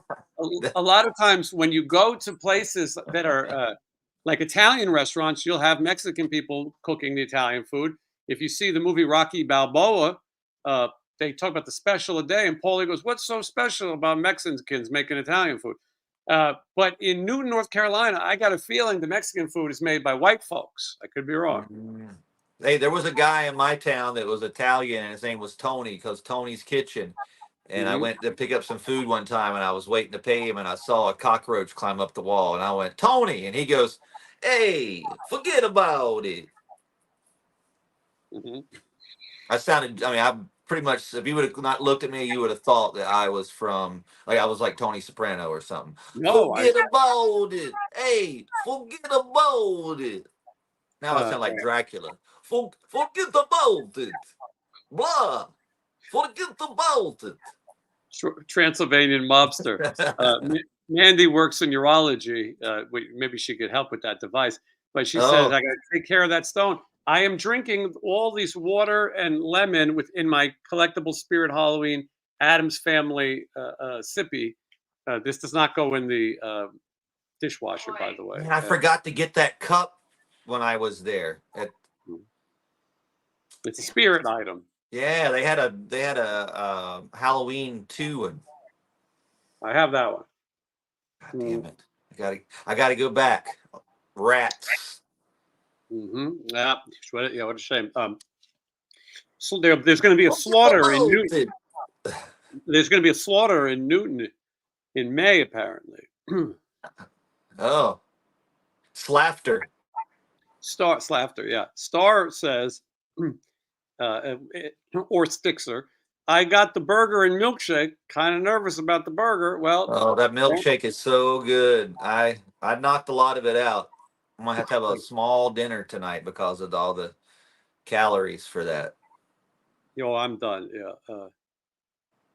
a lot of times when you go to places that are like Italian restaurants, you'll have Mexican people cooking the Italian food. If you see the movie Rocky Balboa, uh, they talk about the special a day, and Paulie goes, "What's so special about Mexicans making Italian food?" But in Newton, North Carolina, I got a feeling the Mexican food is made by white folks. I could be wrong. Mm. Hey, there was a guy in my town that was Italian, and his name was Tony, because Tony's Kitchen. And I Hmm. went to pick up some food one time, and I was waiting to pay him, and I saw a cockroach climb up the wall, and I went, Tony, and he goes, "Hey, forget about it." Hmm. I sounded, I mean, I pretty much, if you would have not looked at me, you would have thought that I was from, like, I was like Tony Soprano or something. No, I Forget about it. Hey, forget about it. Now I sound like right. Dracula. Forget about it. Blah. Forget about it. Transylvanian mobster. Mandy works in urology. Maybe she could help with that device. But she says, Oh, I got to take care of that stone. I am drinking all these water and lemon within my collectible Spirit Halloween Addams Family sippy. This does not go in the dishwasher, by the way. man, I forgot to get that cup when I was there. It's a spirit item. Yeah, they had a Halloween too, and I have that one. God Mm-hmm. damn it, I gotta go back. Rats. Yeah, what a shame. So there's going to be a Forget slaughter in about Newton. it. There's going to be a slaughter in Newton in May, apparently. Oh, slafter. Star Slafter, yeah. Star says, or Stixer, I got the burger and milkshake. Kind of nervous about the burger. Well, Oh, that don't- milkshake is so good. I knocked a lot of it out. I'm gonna have to have a small dinner tonight because of all the calories for that. I'm done. Yeah.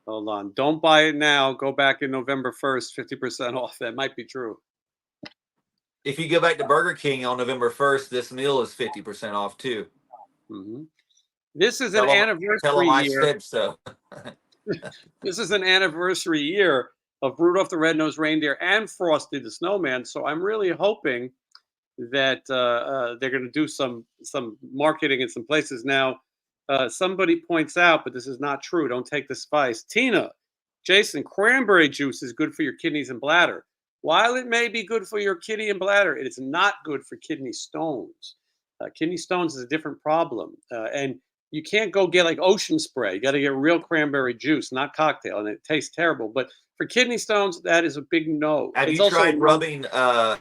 Hold on. Don't buy it now. Go back in November 1st, 50% off. That might be true. If you go back to Burger King on November 1st, this meal is 50% off too. Hmm. This is an Tell them anniversary I year. said so. This is an anniversary year of Rudolph the Red-Nosed Reindeer and Frosty the Snowman, so I'm really hoping that they're going to do some marketing in some places. Now, somebody points out, but this is not true. Don't take this advice. Tina, Jason, cranberry juice is good for your kidneys and bladder. While it may be good for your kidney and bladder, it is not good for kidney stones. Kidney stones is a different problem, and you can't go get like ocean spray. You got to get real cranberry juice, not cocktail, and it tastes terrible. But for kidney stones, that is a big no. Have It's you also tried rubbing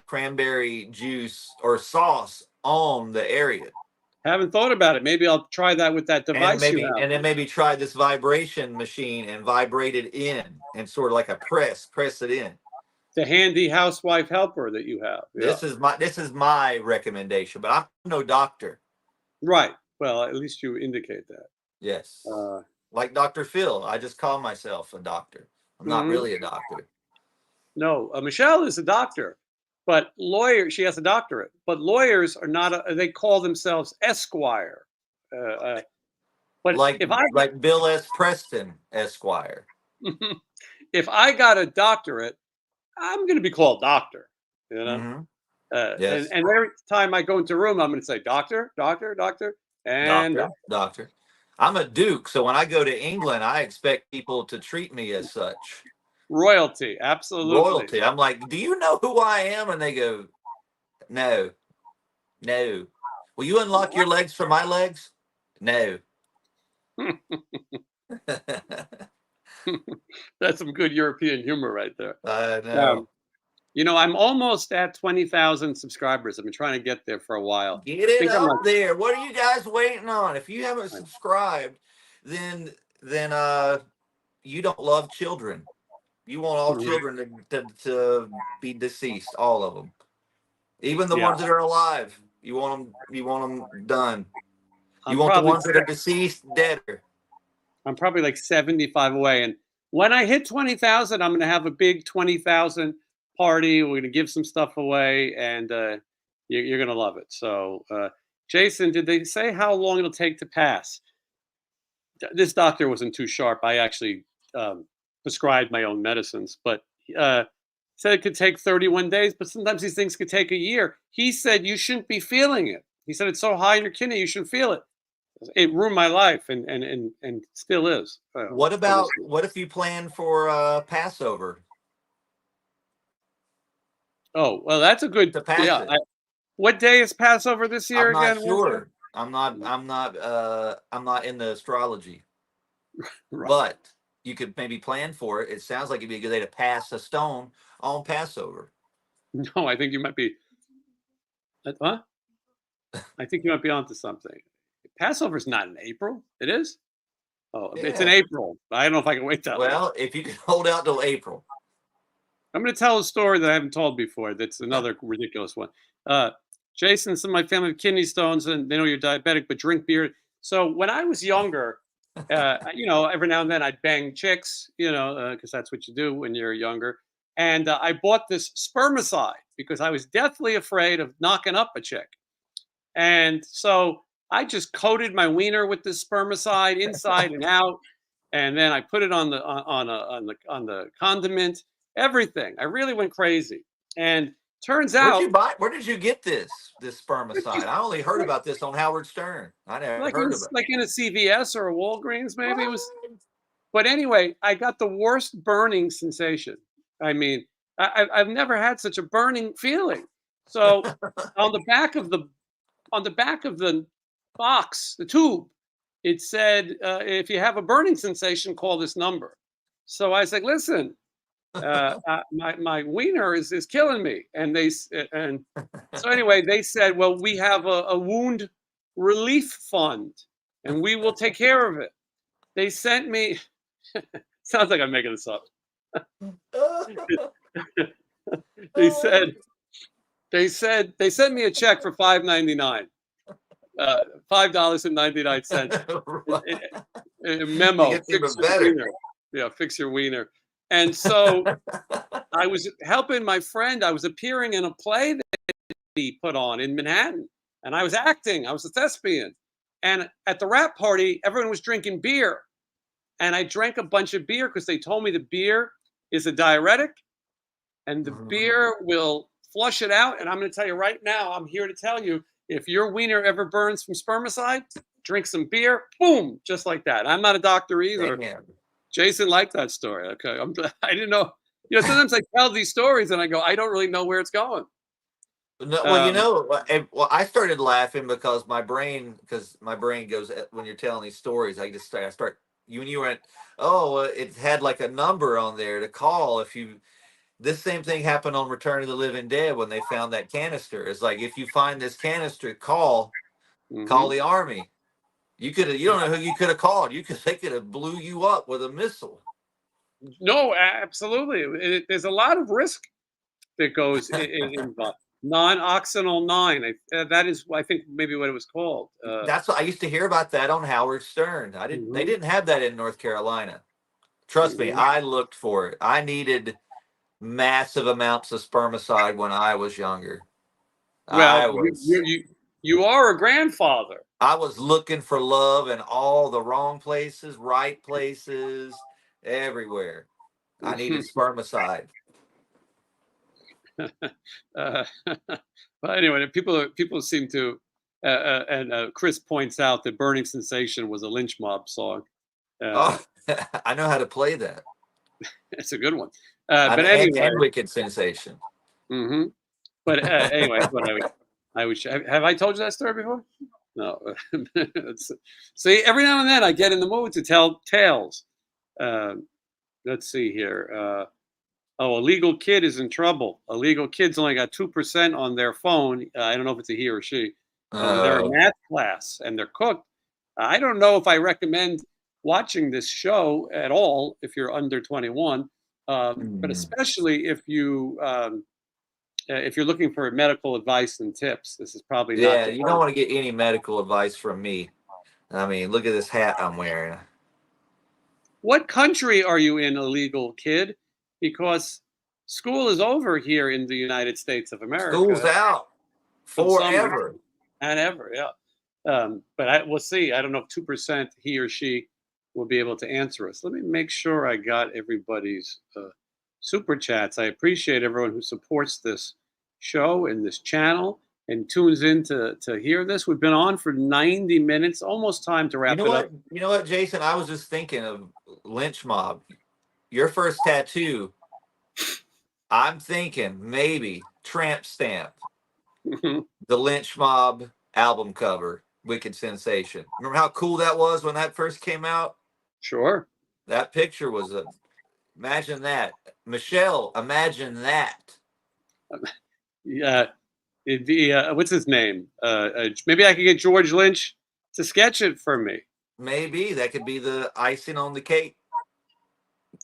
cranberry juice or sauce on the area? haven't thought about it. Maybe I'll try that with that device you have. And then maybe try this vibration machine and vibrate it in and sort of like a press it in. The handy housewife helper that you have. Yeah. This is my recommendation, but I'm no doctor. Right. Well, at least you indicate that. Yes. Like Dr. Phil, I just call myself a doctor. I'm not really a doctor. No, Michelle is a doctor, but she has a doctorate, but lawyers are not, they call themselves Esquire. But like Bill S. Preston, Esquire. If I got a doctorate, I'm going to be called doctor, you know? Yes. And every time I go into a room, I'm going to say, doctor, doctor, doctor, and doctor. I'm a duke, so when I go to England, I expect people to treat me as such. Royalty, absolutely. Royalty. I'm like, do you know who I am? And they go, no. Will you unlock your legs for my legs? No. That's some good European humor right there. I know. I'm almost at 20,000 subscribers. I've been trying to get there for a while. Get it up there. What are you guys waiting on? If you haven't subscribed, then you don't love children. You want all children to be deceased, all of them, even the ones that are alive. You want them done. You want the ones that are deceased deader. I'm probably like 75 away, and when I hit 20,000, I'm going to have a big 20,000 party. We're going to give some stuff away, and you're going to love it. So, Jason, did they say how long it'll take to pass? This doctor wasn't too sharp. I actually prescribed my own medicines, but said it could take 31 days, but sometimes these things could take a year. He said you shouldn't be feeling it. He said it's so high in your kidney, you shouldn't feel it. It ruined my life, and still is. What if you plan for Passover? Oh, well, that's a good. What day is Passover this year again? I'm not sure. I'm not in the astrology, right. But you could maybe plan for it. It sounds like it'd be a good day to pass a stone on Passover. No, I think you might be. Huh? I think you might be onto something. Passover's not in April. It is? Oh, yeah. It's in April. I don't know if I can wait that long. Well, if you can hold out till April. I'm going to tell a story that I haven't told before. That's another ridiculous one. Jason, some of my family have kidney stones, and they know you're diabetic, but drink beer. So when I was younger, every now and then I'd bang chicks, because that's what you do when you're younger. And I bought this spermicide because I was deathly afraid of knocking up a chick. And so I just coated my wiener with this spermicide inside and out, and then I put it on the condiment. Everything. I really went crazy. And turns out, where did you get this spermicide? I only heard about this on Howard Stern. I never heard of it. Like in a CVS or a Walgreens, maybe. It was. But anyway, I got the worst burning sensation. I mean, I've never had such a burning feeling. So on the back of the box, the tube, it said, if you have a burning sensation, call this number. So I said, listen, my wiener is killing me. And so anyway, they said, well, we have a wound relief fund and we will take care of it. They sent me, sounds like I'm making this up. They sent me a check for $5.99. $5.99. A memo. Fix your wiener. Yeah, fix your wiener. And so I was helping my friend. I was appearing in a play that he put on in Manhattan, and I was acting. I was a thespian. And at the RATT party, everyone was drinking beer. and I drank a bunch of beer because they told me the beer is a diuretic and the Mhm. beer will flush it out. And I'm going to tell you right now, I'm here to tell you, if your wiener ever burns from spermicide, drink some beer, boom, just like that. I'm not a doctor either. Damn. Jason liked that story. Okay, I didn't know. Sometimes I tell these stories and I go, I don't really know where it's going. No, well, Um, I started laughing because my brain goes when you're telling these stories. I start when you went, oh, it had like a number on there to call if you. This same thing happened on Return of the Living Dead when they found that canister. It's like if you find this canister, call mhm. the army. You don't know who you could have called. They could have blew you up with a missile. No, absolutely. There's a lot of risk that goes involved. Non-oxynol 9. That is, I think, maybe what it was called. That's what I used to hear about that on Howard Stern. They Mhm, didn't have that in North Carolina. Trust me, mhm. I looked for it. I needed massive amounts of spermicide when I was younger. I Well, was you are a grandfather. I was looking for love in all the wrong places, right places, everywhere. I needed spermicide. uh, but anyway, people seem to, and Chris points out that "Burning Sensation" was a lynch mob song. Uh, Oh, I know how to play that. it's a good one. I But know, anyway, and Wicked Sensation. hmm but anyway, what I would have I told you that story before? No. See, every now and then I get in the mood to tell tales. Um, let's see here. Oh, a legal kid is in trouble. A legal kid's only got 2% on their phone. I don't know if it's a he or she. They're in Oh, math class and they're cooked. I don't know if I recommend watching this show at all if you're under 21, but mm. especially if you're looking for medical advice and tips. This is probably not Yeah, the you don't one. want to get any medical advice from me. I mean, look at this hat I'm wearing. What country are you in, illegal kid? Because school is over here in the United States of School's America out for the summer forever. and ever. Yeah. But we'll see. I don't know if 2% he or she will be able to answer us. Let me make sure I got everybody's super chats. I appreciate everyone who supports this show and this channel and tunes in to hear this. We've been on for 90 minutes, almost time to You wrap know it up. what? You know what, Jason? I was just thinking of lynch mob. Your first tattoo. I'm thinking maybe tramp stamp. The lynch mob album cover. Wicked Sensation. Remember how cool that was when that first came out? Sure. That picture was a. Imagine that, Michelle. Imagine that. Yeah. What's his name? Maybe I could get George Lynch to sketch it for me. Maybe that could be the icing on the cake.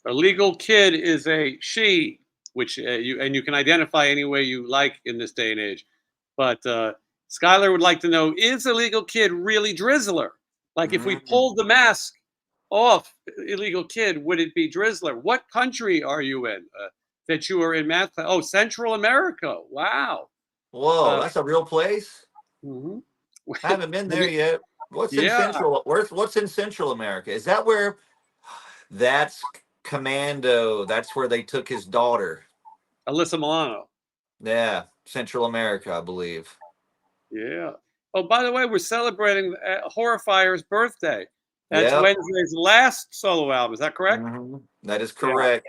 A legal kid is a she, which you can identify any way you like in this day and age. But Skylar would like to know: is a legal kid really Drizzler? Like if we Mm. pulled the mask off, illegal kid, would it be Drizzler? What country are you in? That you are in math class? Oh, Central America. Wow. Whoa, Uh, that's a real place. mhm. I haven't been there yet. Yeah, What's in Central America? Is that where that's Commando? That's where they took his daughter. Alyssa Milano. Yeah, Central America, I believe. Yeah. Oh, by the way, we're celebrating Horrifier's birthday. That's Yep. Wednesday's last solo album. Is that correct? That is Yeah. correct.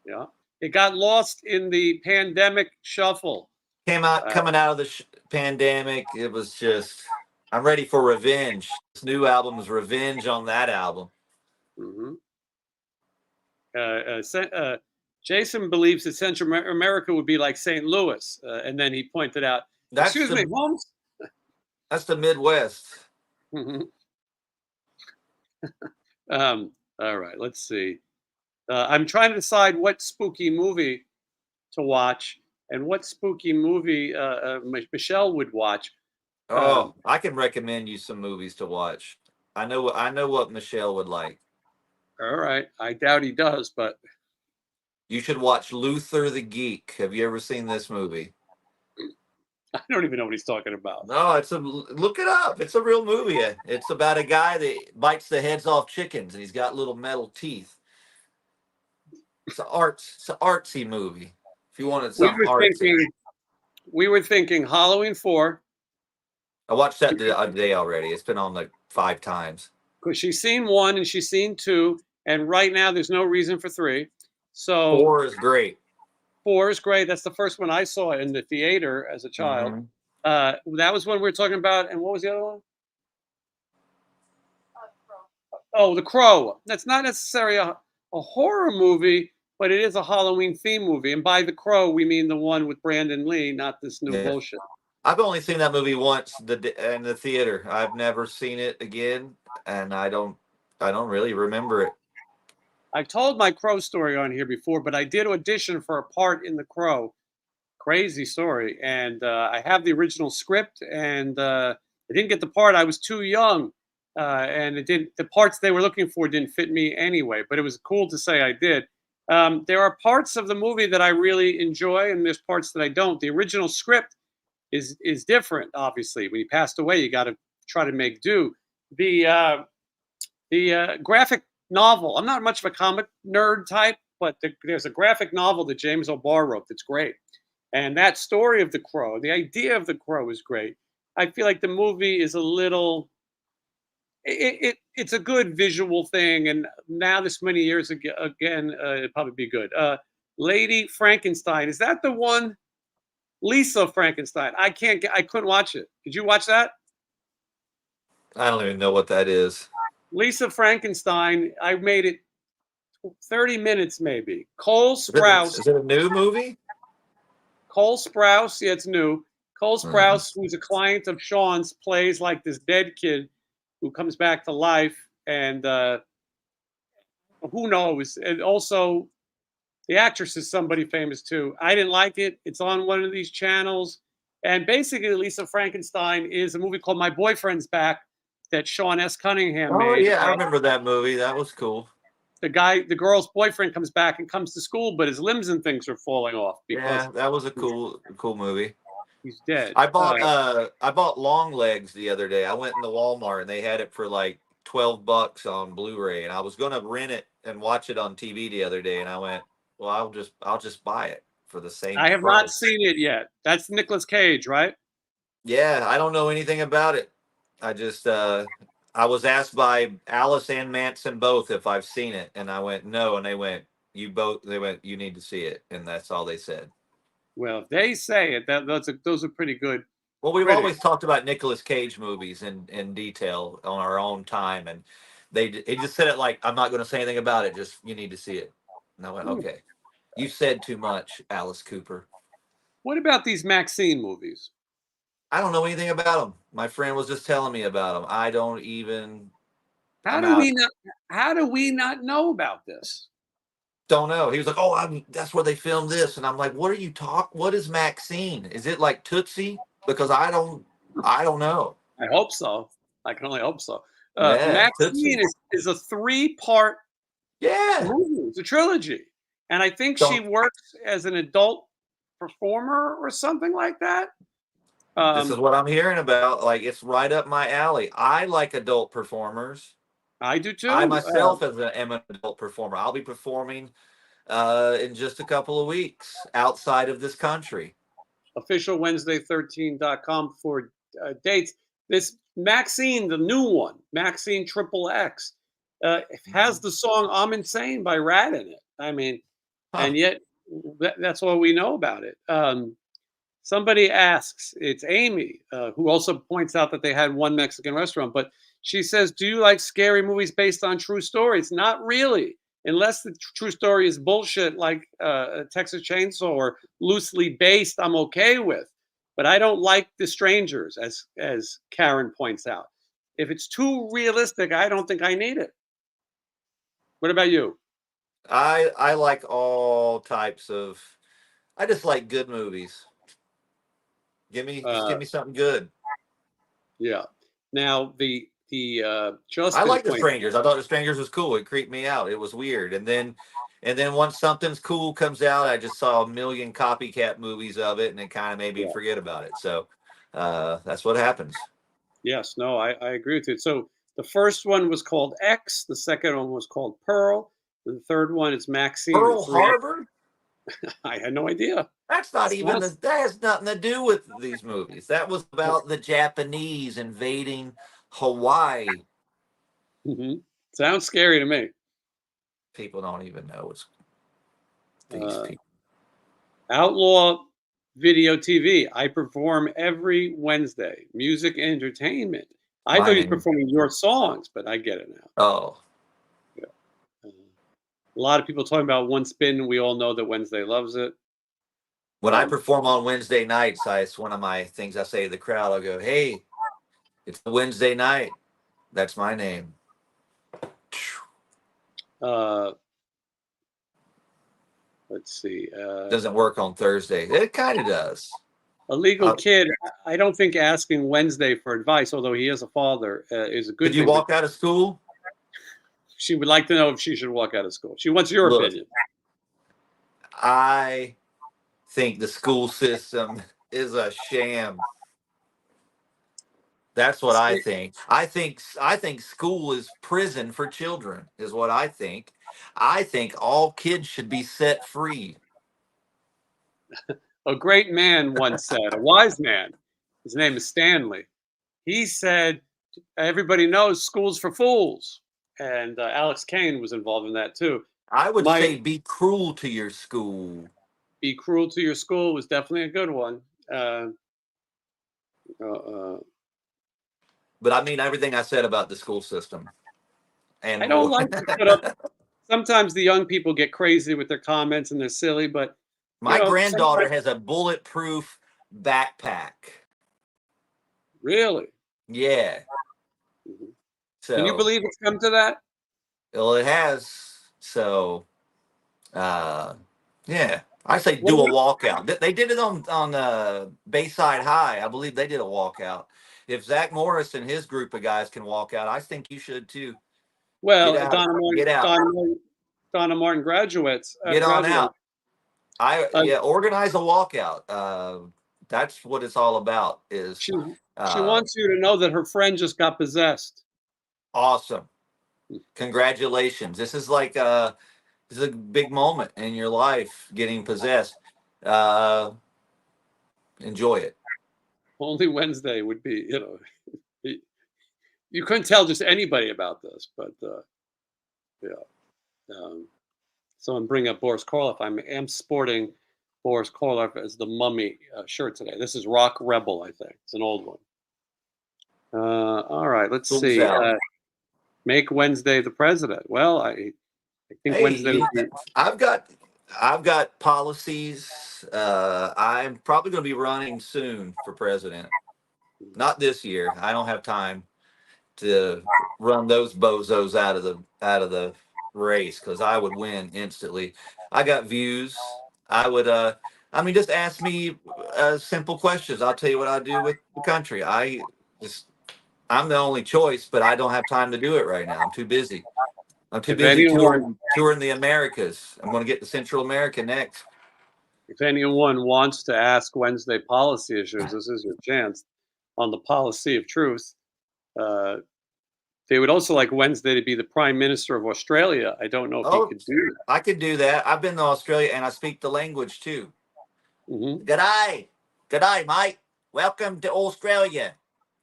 Yeah. It got lost in the pandemic shuffle. Came out Uh, coming out of the pandemic. It was just I'm ready for revenge. This new album is revenge on that album. mhm. uh, Jason believes that Central America would be like St. Louis. And then he pointed out, That's excuse me, the Holmes? that's the Midwest. All right, let's see. I'm trying to decide what spooky movie to watch and what spooky movie Michelle would watch. Um, Oh, I can recommend you some movies to watch. I know what Michelle would like. all right, I doubt he does, but You should watch Luther the Geek. Have you ever seen this movie? I don't even know what he's talking about. No, look it up. It's a real movie. It's about a guy that bites the heads off chickens, and he's got little metal teeth. It's an artsy movie. If you wanted We something were artsy, thinking, we were thinking Halloween 4, I watched that the other day already. It's been on like 5 times. because she's seen 1 and she's seen 2, and right now there's no reason for 3. So 4 is great. 4 is great. That's the first one I saw in the theater as a child. Mm-hmm. That was one we were talking about. And what was the other one? Oh, The Crow. That's not necessarily a horror movie, but it is a Halloween theme movie. And by The Crow, we mean the one with Brandon Lee, not this new Yeah. bullshit. I've only seen that movie once in the theater. I've never seen it again, and I don't really remember it. I've told my Crow story on here before, but I did audition for a part in The Crow. Crazy story. And I have the original script, and I didn't get the part. I was too young, and it didn't. The parts they were looking for didn't fit me anyway. But it was cool to say I did. There are parts of the movie that I really enjoy, and there's parts that I don't. The original script is different. Obviously, when he passed away, you got to try to make do. The graphic novel. I'm not much of a comic nerd type, but there's a graphic novel that James O'Barr wrote that's great. And that story of the crow, the idea of the crow is great. I feel like the movie is a little. It's a good visual thing, and now this many years again, it'd probably be good. Lady Frankenstein, is that the one? Lisa Frankenstein. I couldn't watch it. Did you watch that? I don't even know what that is. Lisa Frankenstein. I made it 30 minutes maybe. Cole Sprouse. Is it a new movie? Cole Sprouse. Yeah, it's new. Cole Mm. Sprouse, who's a client of Sean's, plays like this dead kid who comes back to life, and who knows? And also, the actress is somebody famous too. I didn't like it. It's on one of these channels, and basically, Lisa Frankenstein is a movie called My Boyfriend's Back that Sean S. Cunningham Oh made. yeah, I remember that movie. That was cool. The girl's boyfriend comes back and comes to school, but his limbs and things are falling off because Yeah, that was a cool movie. he's dead. I bought Long Legs the other day. I went into Walmart and they had it for like $12 on Blu-ray, and I was gonna rent it and watch it on TV the other day, and I went, well, I'll just buy it for the same I have price. not seen it yet. That's Nicolas Cage, right? Yeah, I don't know anything about it. I just I was asked by Alice and Manson both if I've seen it, and I went no, and they went you need to see it, and that's all they said. Well, if they say it, those are pretty good. Well, we've critics. always talked about Nicolas Cage movies in detail on our own time, and he just said it like, I'm not going to say anything about it. Just you need to see it. And I went, okay. You said too much, Alice Cooper. What about these Maxine movies? I don't know anything about them. My friend was just telling me about them. I don't even. How do we not know about this? Don't know. He was like, "Oh, that's where they filmed this," and I'm like, "What are you What is Maxine? Is it like Tootsie? Because I don't know." I hope so. I can only hope so. Yeah, Maxine is a 3-part movie. It's a trilogy, and I think she works as an adult performer or something like that. This is what I'm hearing about. Like, it's right up my alley. I like adult performers. I do too. I myself am an adult performer. I'll be performing in just a couple of weeks outside of this country. Official Wednesday13.com for dates. This Maxine, the new one, Maxine XXX, has the song "I'm Insane" by RATT in it. I mean, and yet that's all we know about it. Somebody asks, it's Amy, who also points out that they had one Mexican restaurant, but she says, do you like scary movies based on true stories? Not really, unless the true story is bullshit like Texas Chainsaw or loosely based, I'm okay with. But I don't like The Strangers, as Karen points out. If it's too realistic, I don't think I need it. What about you? I like all types of. I just like good movies. Just give me something good. Yeah. Now, the just I been like The pointed. Strangers. I thought The Strangers was cool. It creeped me out. It was weird. And then once something's cool comes out, I just saw a million copycat movies of it, and it kind of made me Yeah. forget about it. So that's what happens. Yes. No, I agree with you. So the first one was called X. The second one was called Pearl. The third one is Maxine. The Pearl three. Harbor? I had no idea. That's not even Sounds, that has nothing to do with these movies. That was about the Japanese invading Hawaii. mhm. Sounds scary to me. People don't even know it's these Uh, people. Outlaw Video TV. I perform every Wednesday. Music entertainment. I thought My he was name. performing your songs, but I get it now. Oh, Yeah. A lot of people talking about One Spin. We all know that Wednesday loves it. when I perform on Wednesday nights, it's one of my things I say to the crowd. I'll go, "Hey, it's a Wednesday night. That's my name." Uh, let's see. Doesn't work on Thursday. It kind of does. A legal kid. I don't think asking Wednesday for advice, although he is a father, is a Could good you thing. But walk out of school? she would like to know if she should walk out of school. She wants your Look, opinion. I think the school system is a sham. That's what I think. I think school is prison for children is what I think. I think all kids should be set free. A great man once said, a wise man, his name is Stanley. He said, everybody knows school's for fools. And Alex Kane was involved in that too. I would My say be cruel to your school. Be cruel to your school was definitely a good one. Uh, uh, uh, But I mean everything I said about the school system and I don't more. like to put up. Sometimes the young people get crazy with their comments and they're silly, but My granddaughter sometimes has a bulletproof backpack. really. Yeah. Mhm. Can you So, believe it's come to that? well, it has. So, uh, yeah, I say What do a about, walkout. They did it on Bayside High. I believe they did a walkout. If Zach Morris and his group of guys can walk out, I think you should too. Get well, out. Get out. Donna Martin graduates, Get on graduate. out. Yeah, organize a walkout. That's what it's all about. Is She she uh, wants you to know that her friend just got possessed. awesome. Congratulations. This is a big moment in your life getting possessed. Uh, enjoy it. Only Wednesday would be, you couldn't tell just anybody about this, but yeah. Um, Someone bring up Boris Karloff. I am sporting Boris Karloff as the mummy shirt today. This is Rock Rebel, I think. It's an old one. All right, let's School's see. out. Make Wednesday the president. Well, I think Hey, Wednesday would be. I've got policies. I'm probably going to be running soon for president. Not this year. I don't have time to run those bozos out of the race because I would win instantly. I got views. I would. I mean, just ask me simple questions. I'll tell you what I do with the country. Just. I'm the only choice, but I don't have time to do it right now. I'm too busy. I'm too If busy anyone, touring the Americas. I'm going to get to Central America next. if anyone wants to ask Wednesday policy issues, this is your chance on the policy of truth. Uh, they would also like Wednesday to be the prime minister of Australia. I don't know if he Oh, could do I could do that. I've been to Australia and I speak the language too. that. Hmm. G'day. G'day, mate. Welcome to Australia.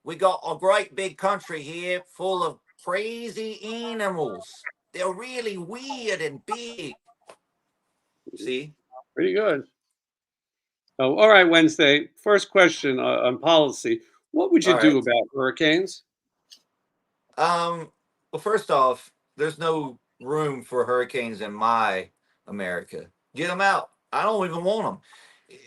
We got a great big country here full of crazy animals. They're really weird and big. See? Pretty good. Oh, all right, Wednesday. First question on policy. What would you All do right. about hurricanes? Well, first off, there's no room for hurricanes in my America. Get them out. I don't even want them.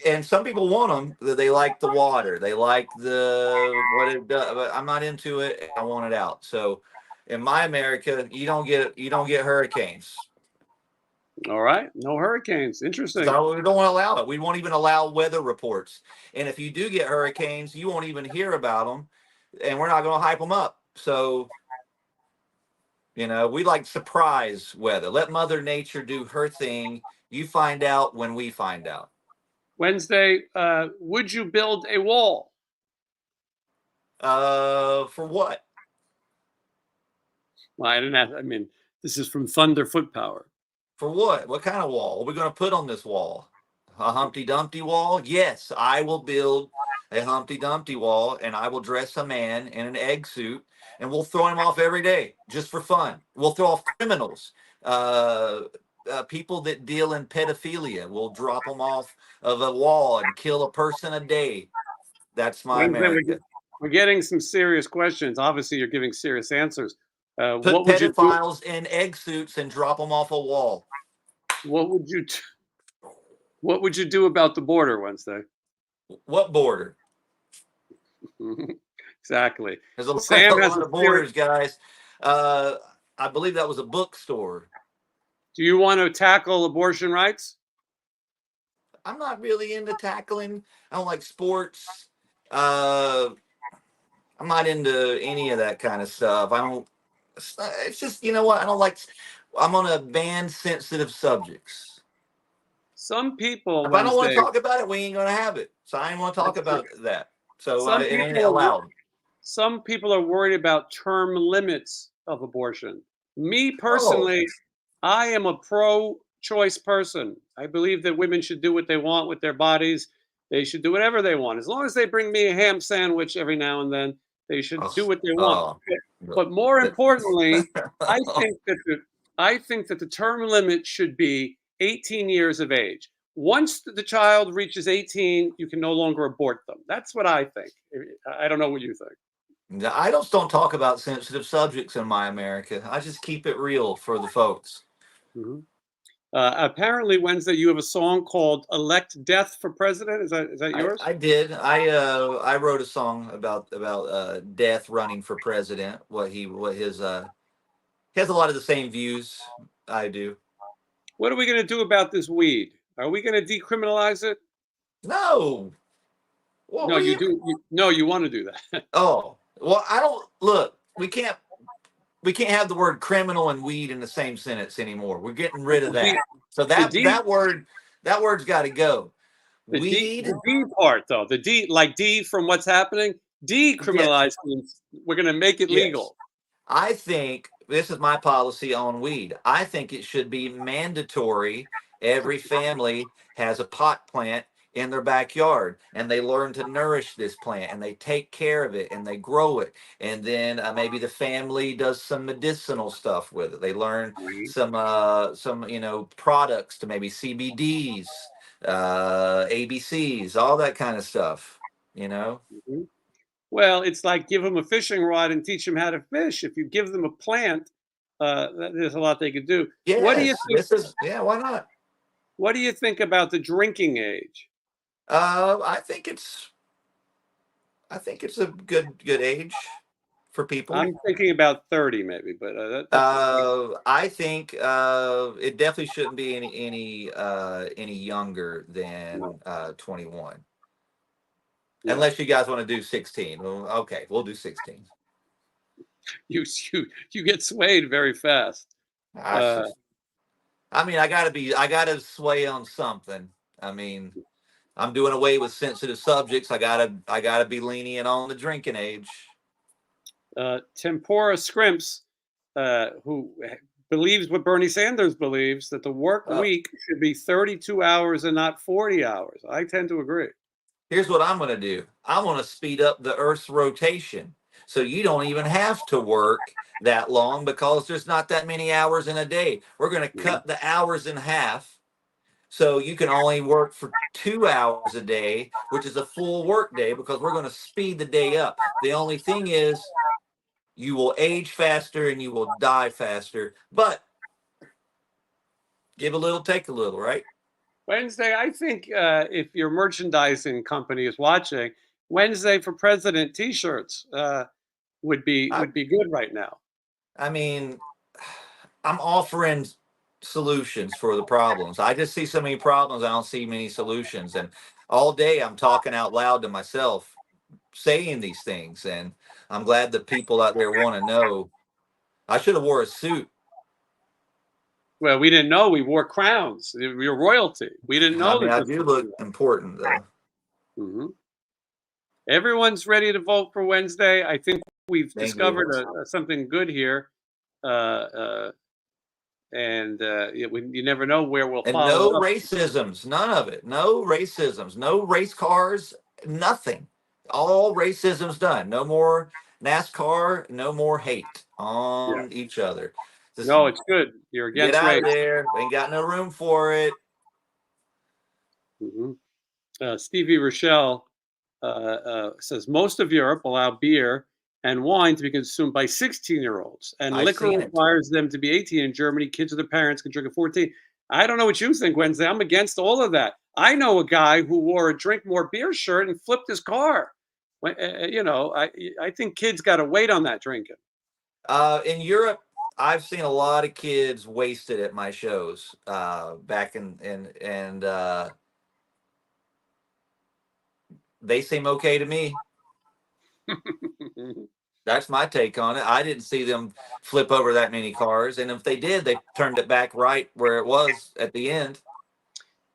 And some people want them. They like the water. They like the what it does. But I'm not into it. I want it out. So, in my America, you don't get hurricanes. All right, no hurricanes. Interesting. So we don't want to allow it. We won't even allow weather reports. And if you do get hurricanes, you won't even hear about them. And we're not going to hype them up. So, we like surprise weather. Let Mother Nature do her thing. You find out when we find out. Wednesday, would you build a wall? For what? Well, I didn't have, I mean, this is from Thunder Foot Power. For what? What kind of wall are we going to put on this wall? A Humpty Dumpty wall? Yes, I will build a Humpty Dumpty wall, and I will dress a man in an egg suit, and we'll throw him off every day just for fun. We'll throw off criminals, people that deal in pedophilia. We'll drop them off of a wall and kill a person a day. That's my Wednesday, America. we're getting some serious questions. Obviously, you're giving serious answers. Put What would you do? pedophiles in egg suits and drop them off a wall. What would you? What would you do about the border, Wednesday? What border? Exactly. There's a Sam has lot a of borders, guys. I believe that was a bookstore. Do you want to tackle abortion rights? I'm not really into tackling. I don't like sports. I'm not into any of that kind of stuff. I don't. It's just, you know what? I don't like. I'm gonna ban sensitive subjects. Some people, If I don't want to Wednesday, talk about it, we ain't gonna have it. So I ain't want to talk that's true. about that. So Some it ain't people, allowed. some people are worried about term limits of abortion. Me Oh, personally, I am a pro-choice person. I believe that women should do what they want with their bodies. They should do whatever they want. As long as they bring me a ham sandwich every now and then, they should do what they want. oh, But more that- importantly, I think that the term limit should be 18 years of age. Once the child reaches 18, you can no longer abort them. That's what I think. I don't know what you think. I don't talk about sensitive subjects in my America. I just keep it real for the folks. Mhm. Apparently, Wednesday, you have a song called "Elect Death for President." Is that yours? I did. I wrote a song about death running for president. He has a lot of the same views I do. What are we going to do about this weed? Are we going to decriminalize it? No. What No, were you you? do. No, you want to do that. Oh, well, I don't look. We can't have the word criminal and weed in the same sentence anymore. We're getting rid of that. So The D, that word's got to go. Weed. the D part though, the D, like D from what's happening. Yes. Decriminalize means we're going to make it Yes. legal. I think this is my policy on weed. I think it should be mandatory. Every family has a pot plant in their backyard, and they learn to nourish this plant, and they take care of it, and they grow it, and then maybe the family does some medicinal stuff with it. They learn some products to maybe CBDs, ABCs, all that kind of stuff. Mhm. Well, it's like give them a fishing rod and teach them how to fish. If you give them a plant, there's a lot they could do. What do you Yes, think? why not? What do you think about the drinking age? I think it's a good age for people. I'm thinking about 30, maybe, but I think it definitely shouldn't be any younger than no. 21, Yeah. unless you guys want to do 16. Well, okay, we'll do 16. You you get swayed very fast. Uh, I mean, I gotta sway on something. I mean, I'm doing away with sensitive subjects. I gotta be lenient on the drinking age. Tempora Scrimps, who believes what Bernie Sanders believes, that the work week should be 32 hours and not 40 hours. I tend to agree. Here's what I'm going to do. I'm going to speed up the Earth's rotation. So you don't even have to work that long because there's not that many hours in a day. We're going to cut the hours in half. So you can only work for 2 hours a day, which is a full work day, because we're going to speed the day up. The only thing is you will age faster and you will die faster, but give a little, take a little, right? Wednesday, I think if your merchandising company is watching, Wednesday for President T-shirts would be good right now. I mean, I'm offering solutions for the problems. I just see so many problems. I don't see many solutions. And all day I'm talking out loud to myself, saying these things, and I'm glad that people out there want to know. I should have wore a suit. Well, we didn't know we wore crowns. We were royalty. We didn't I know mean, that I this do was. look important though. Hmm. Everyone's ready to vote for Wednesday. I think we've Thank you. discovered something good here. Uh, uh, and you never know where we'll And follow it no up. racisms, none of it. No racisms, no race cars, nothing. All racism's done. No more NASCAR, no more hate Yeah. on each other. Just No, it's good. You're get against out race. of there. Ain't got no room for it. Hmm. Stevie Rochelle says most of Europe allow beer and wine to be consumed by 16-year-olds, and I've liquor seen it. requires them to be 18 in Germany. Kids with their parents can drink at 14. I don't know what you think, Wednesday. I'm against all of that. I know a guy who wore a drink more beer shirt and flipped his car. I think kids got to wait on that drinking. In Europe, I've seen a lot of kids wasted at my shows back in and they seem okay to me. That's my take on it. I didn't see them flip over that many cars, and if they did, they turned it back right where it was at the end.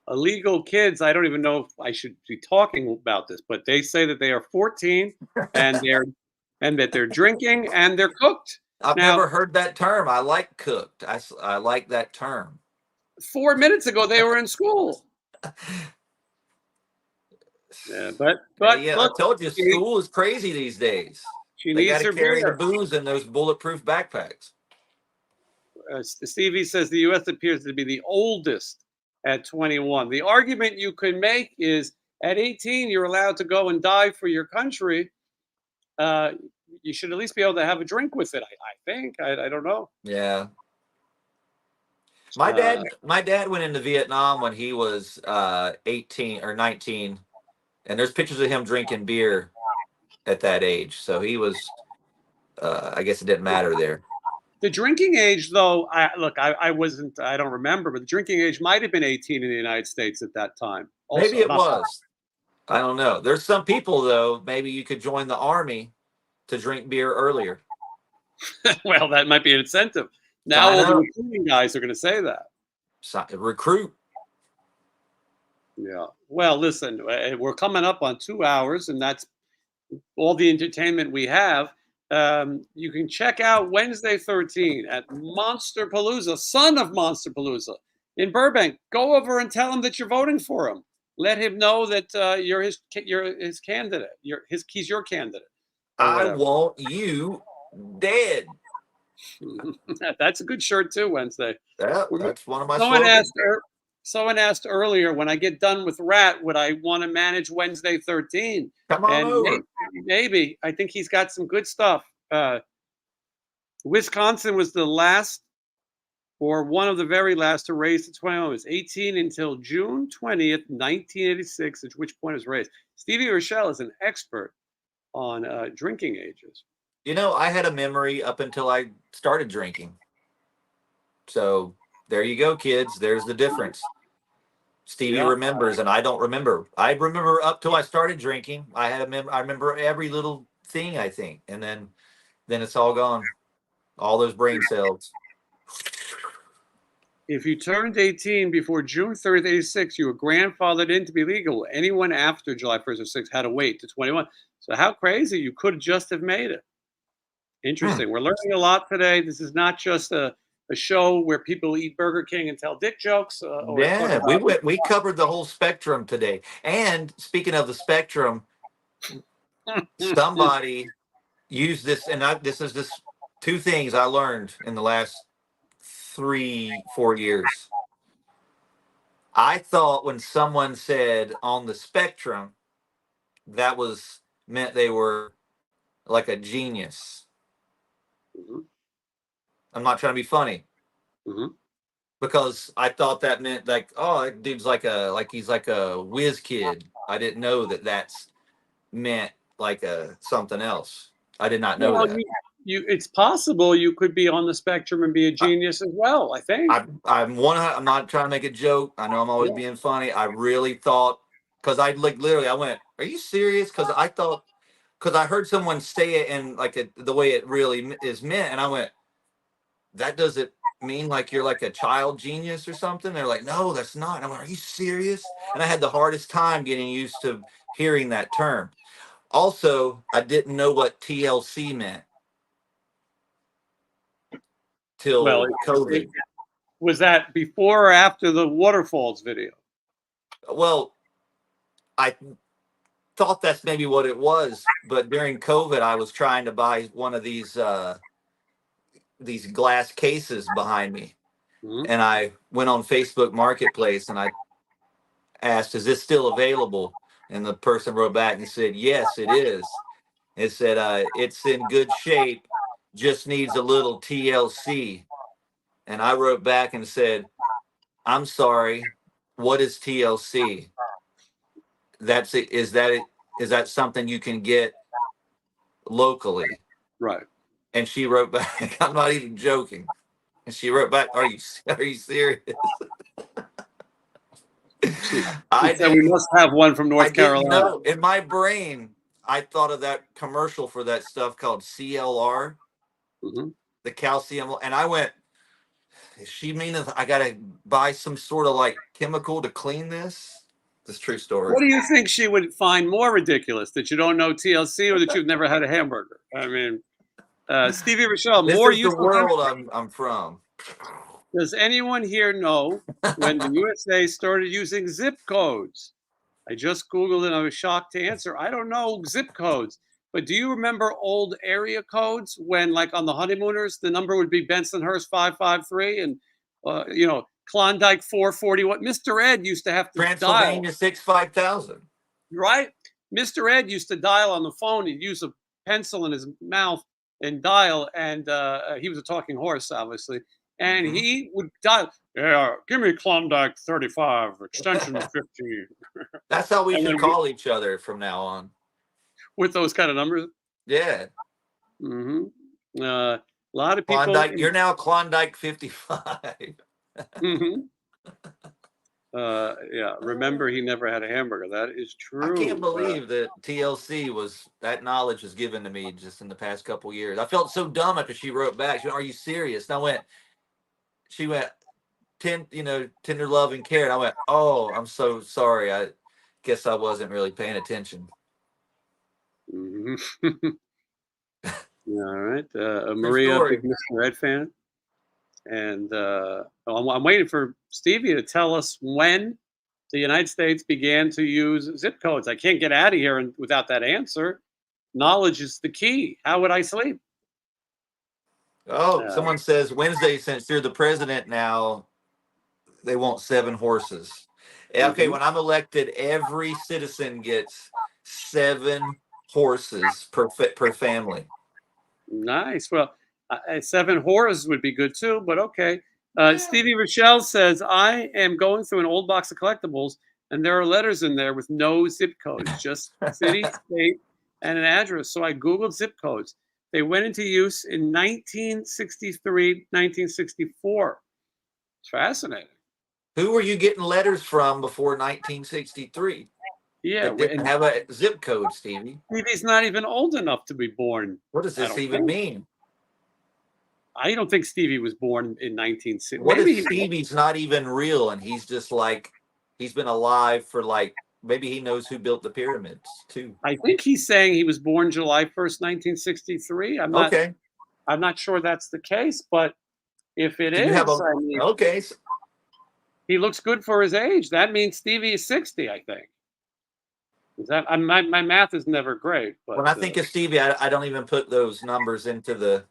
Illegal kids, I don't even know if I should be talking about this, but they say that they are 14 and that they're drinking and they're cooked. I've Now, never heard that term. I like cooked. I like that term. 4 minutes ago they were in school. Yeah, but Yeah, I look, told you, she needs, school is crazy these days. she They got needs to her carry the beer. booze in those bulletproof backpacks. Stevie says the U.S. appears to be the oldest at 21. The argument you can make is at 18 you're allowed to go and die for your country. Uh, you should at least be able to have a drink with it. I think. I don't know. Yeah. Uh, My dad went into Vietnam when he was 18 or 19, and there's pictures of him drinking beer at that age. So he was I guess it didn't matter there. the drinking age, though, I wasn't. I don't remember, but the drinking age might have been 18 in the United States at that time. Maybe Also, it not. was. I don't know. There's some people though, maybe you could join the army to drink beer earlier. Well, that might be an incentive. Now Sign all the up. recruiting guys are going to say that. Recruit. Yeah. Well, listen, we're coming up on 2 hours, and that's all the entertainment we have. You can check out Wednesday 13 at Monster Palooza, son of Monster Palooza in Burbank. Go over and tell him that you're voting for him. Let him know that you're his candidate. He's your candidate, or I whatever. want you dead. That's a good shirt too. Wednesday. That's one of my Someone slogans. asked. Someone asked earlier, when I get done with RATT, would I want to manage Wednesday 13? Come on And over. maybe. I think he's got some good stuff. Wisconsin was the last, or one of the very last, to raise to 21. It was 18 until June 20th, 1986, at which point it was raised. Stevie Rochelle is an expert on drinking ages. You know, I had a memory up until I started drinking. So there you go, kids. There's the difference. Stevie Yeah. remembers, and I don't remember. I remember up till I started drinking. I remember every little thing, I think, and then it's all gone. All those brain cells. If you turned 18 before June 3rd, 86, you were grandfathered in to be legal. Anyone after July 1st or 6th had to wait to 21. So how crazy. You could just have made it. Interesting. We're learning a lot today. This is not just a show where people eat Burger King and tell dick jokes. Or talk Yeah, about we covered the whole spectrum today. And speaking of the spectrum, somebody used this, and this is just two things I learned in the last 3-4 years. I thought when someone said on the spectrum, that was meant they were like a genius. Mhm. I'm not trying to be funny. Mhm. Because I thought that meant like, oh, that dude's he's like a whiz kid. I didn't know that that's meant like something else. I did not know Well, that. it's possible you could be on the spectrum and be a genius as well, I think. I'm not trying to make a joke. I know I'm always Yeah. being funny. I really thought, because I literally I went, are you serious? Because I thought because I heard someone say it in like the way it really is meant, and I went, that doesn't mean like you're like a child genius or something. They're like, no, that's not. And I'm like, are you serious? And I had the hardest time getting used to hearing that term. Also, I didn't know what TLC meant Well, till COVID. was that before or after the waterfalls video? Well, I thought that's maybe what it was, but during COVID, I was trying to buy one of these glass cases behind me, and I went on Facebook Marketplace and I asked, "Is this still available?" And the person wrote back and said, "Yes, it is." It said, "It's in good shape, just needs a little TLC." And I wrote back and said, "I'm sorry, what is TLC? That's it. Is that something you can get locally?" Right. And she wrote back, "I'm not even joking." And she wrote back, are you serious?" She I said we didn't must have one from I North didn't Carolina. know. In my brain, I thought of that commercial for that stuff called CLR, the calcium, and I went, "Is she meaning I gotta buy some sort of like chemical to clean this?" This is a true story. What do you think she would find more ridiculous, that you don't know TLC or that you've never had a hamburger? I mean, Stevie Rochelle, This more is the useful. world I'm from. Does anyone here know when the USA started using zip codes? I just Googled it and I was shocked to answer. I don't know zip codes, but do you remember old area codes when, like on the Honeymooners, the number would be Bensonhurst 553 and, Klondike 441? Mr. Ed used to have to dial, Transylvania 65000. right? Mr. Ed used to dial on the phone. He'd use a pencil in his mouth and dial, and he was a talking horse, obviously. And he would dial, yeah, give me Klondike 35, extension 15. That's how we And should then call each other from now on. with those kind of numbers. Yeah. Hmm. A lot of people. Klondike, you're now Klondike 55. Mhm. Yeah, remember he never had a hamburger. That is I can't true. believe that TLC that knowledge was given to me just in the past couple years. I felt so dumb after she wrote back. She went, "Are you serious?" And she went, tender love and care. And I went, "Oh, I'm so sorry. I guess I wasn't really paying attention." Mhm. All right. True Maria, big story. Mr. Ed fan. And I'm waiting for Stevie to tell us when the United States began to use zip codes. I can't get out of here without that answer. Knowledge is the key. How would I sleep? Oh, Uh, someone says Wednesday, since you're the president now, they want 7 horses. Okay, mhm. when I'm elected, every citizen gets 7 horses per family. Nice. Well, 7 horrors would be good too, but okay. Stevie Rochelle says, I am going through an old box of collectibles, and there are letters in there with no zip codes, just city, state, and an address. So I Googled zip codes. They went into use in 1963, 1964. It's fascinating. Who were you getting letters from before 1963 Yeah. that didn't And have a zip code, Stevie? Stevie's not even old enough to be born. What does I this don't even think. mean? I don't think Stevie was born in 1960. What if Maybe he. Stevie's not even real and he's just like, he's been alive for like, maybe he knows who built the pyramids too? I think he's saying he was born July 1st, 1963. Okay. I'm not sure that's the case, but if it Can you have is, a, I mean, okay. he looks good for his age. That means Stevie is 60, I think. Is that my math is never great, but When I think of Stevie, I don't even put those numbers into the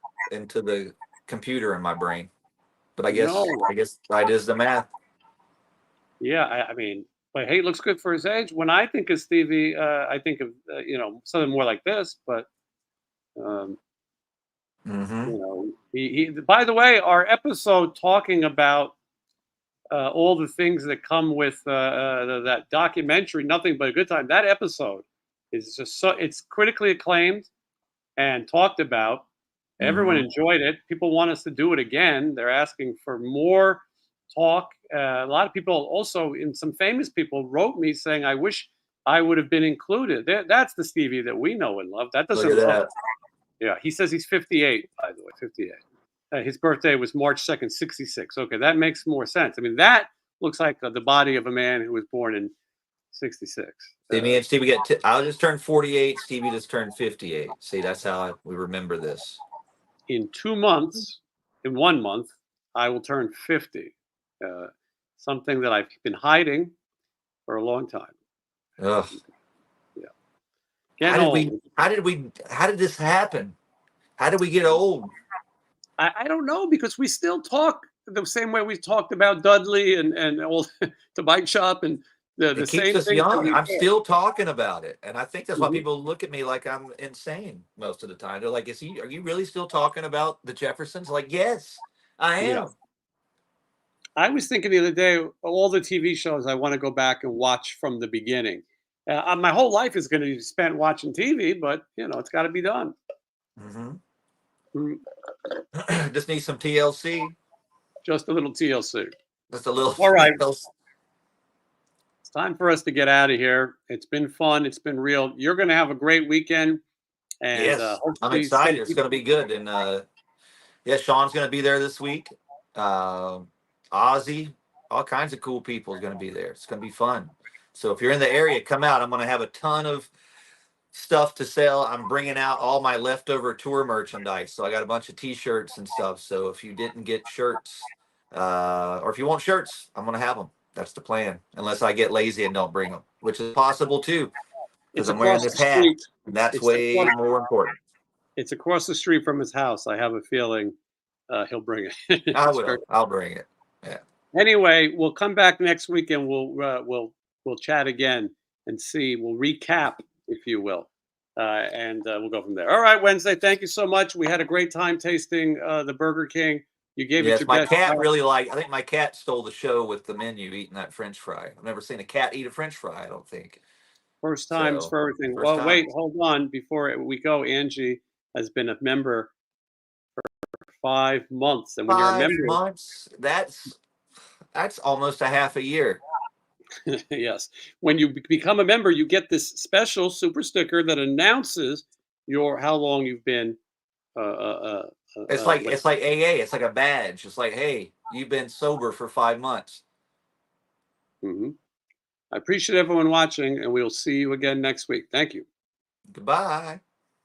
computer in my brain. But I guess no, that is the math. yeah, I mean, but hey, he looks good for his age. When I think of Stevie, I think of something more like this, but um, he. By the way, our episode talking about all the things that come with that documentary, Nothing But a Good Time. That episode is just it's critically acclaimed and talked about. Everyone enjoyed it. People want us to do it again. They're asking for more talk. A lot of people also, and some famous people, wrote me saying, I wish I would have been included. That's the Stevie that we know and love. That Look doesn't at look. that. Yeah, he says he's 58, by the way, 58. His birthday was March 2nd, 66. Okay, that makes more sense. I mean, that looks like the body of a man who was born in 66. See, me and Stevie get. I just turned 48. Stevie just turned 58. See, that's how we remember this. In 2 months, in 1 month, I will turn 50. Something that I've been hiding for a long time. Ugh. Yeah. How did this happen? How did we get old? I don't know, because we still talk the same way we talked about Dudley and all the bike shop and the It keeps same us things that young. we I'm did. still talking about it, and I think that's why Mhm. people look at me like I'm insane most of the time. They're like, Are you really still talking about the Jeffersons?" Like, yes, I Yeah. am. I was thinking the other day, all the TV shows I want to go back and watch from the beginning. My whole life is going to be spent watching TV, but it's got to be done. Hmm. Mm, Just need some TLC. Just a little TLC. Just a little All right, TLC. it's time for us to get out of here. It's been fun. It's been real. You're going to have a great weekend, and Yes, I'm hopefully some excited. It's going people. to be good. And yeah, Sean's going to be there this week. Ozzy, all kinds of cool people is going to be there. It's going to be fun. So if you're in the area, come out. I'm going to have a ton of stuff to sell. I'm bringing out all my leftover tour merchandise. So I got a bunch of T-shirts and stuff. So if you didn't get shirts, or if you want shirts, I'm going to have them. That's the plan. Unless I get lazy and don't bring them, which is possible too, because It's I'm wearing across this the hat. street. And that's It's way across. more important. It's across the street from his house. I have a feeling he'll bring it. I It's very. will. I'll bring it. Yeah. Anyway, we'll come back next week and we'll chat again and see. We'll recap, if you will, and we'll go from there. All right, Wednesday. Thank you so much. We had a great time tasting the Burger King. You gave it Yes, your my best cat shot. really liked. I think my cat stole the show with the menu eating that French fry. I've never seen a cat eat a French fry. I don't think First times so. for everything. First Well, time. wait, hold on. Before we go, Angie has been a member for 5 months, and when you're a 5 months. That's almost a half a year. yes, when you become a member, you get this special super sticker that announces your how long you've been like. It's like AA. It's like a badge. It's like, hey, you've been sober for 5 months. Mhm. I appreciate everyone watching, and we'll see you again next week. Thank you. Goodbye.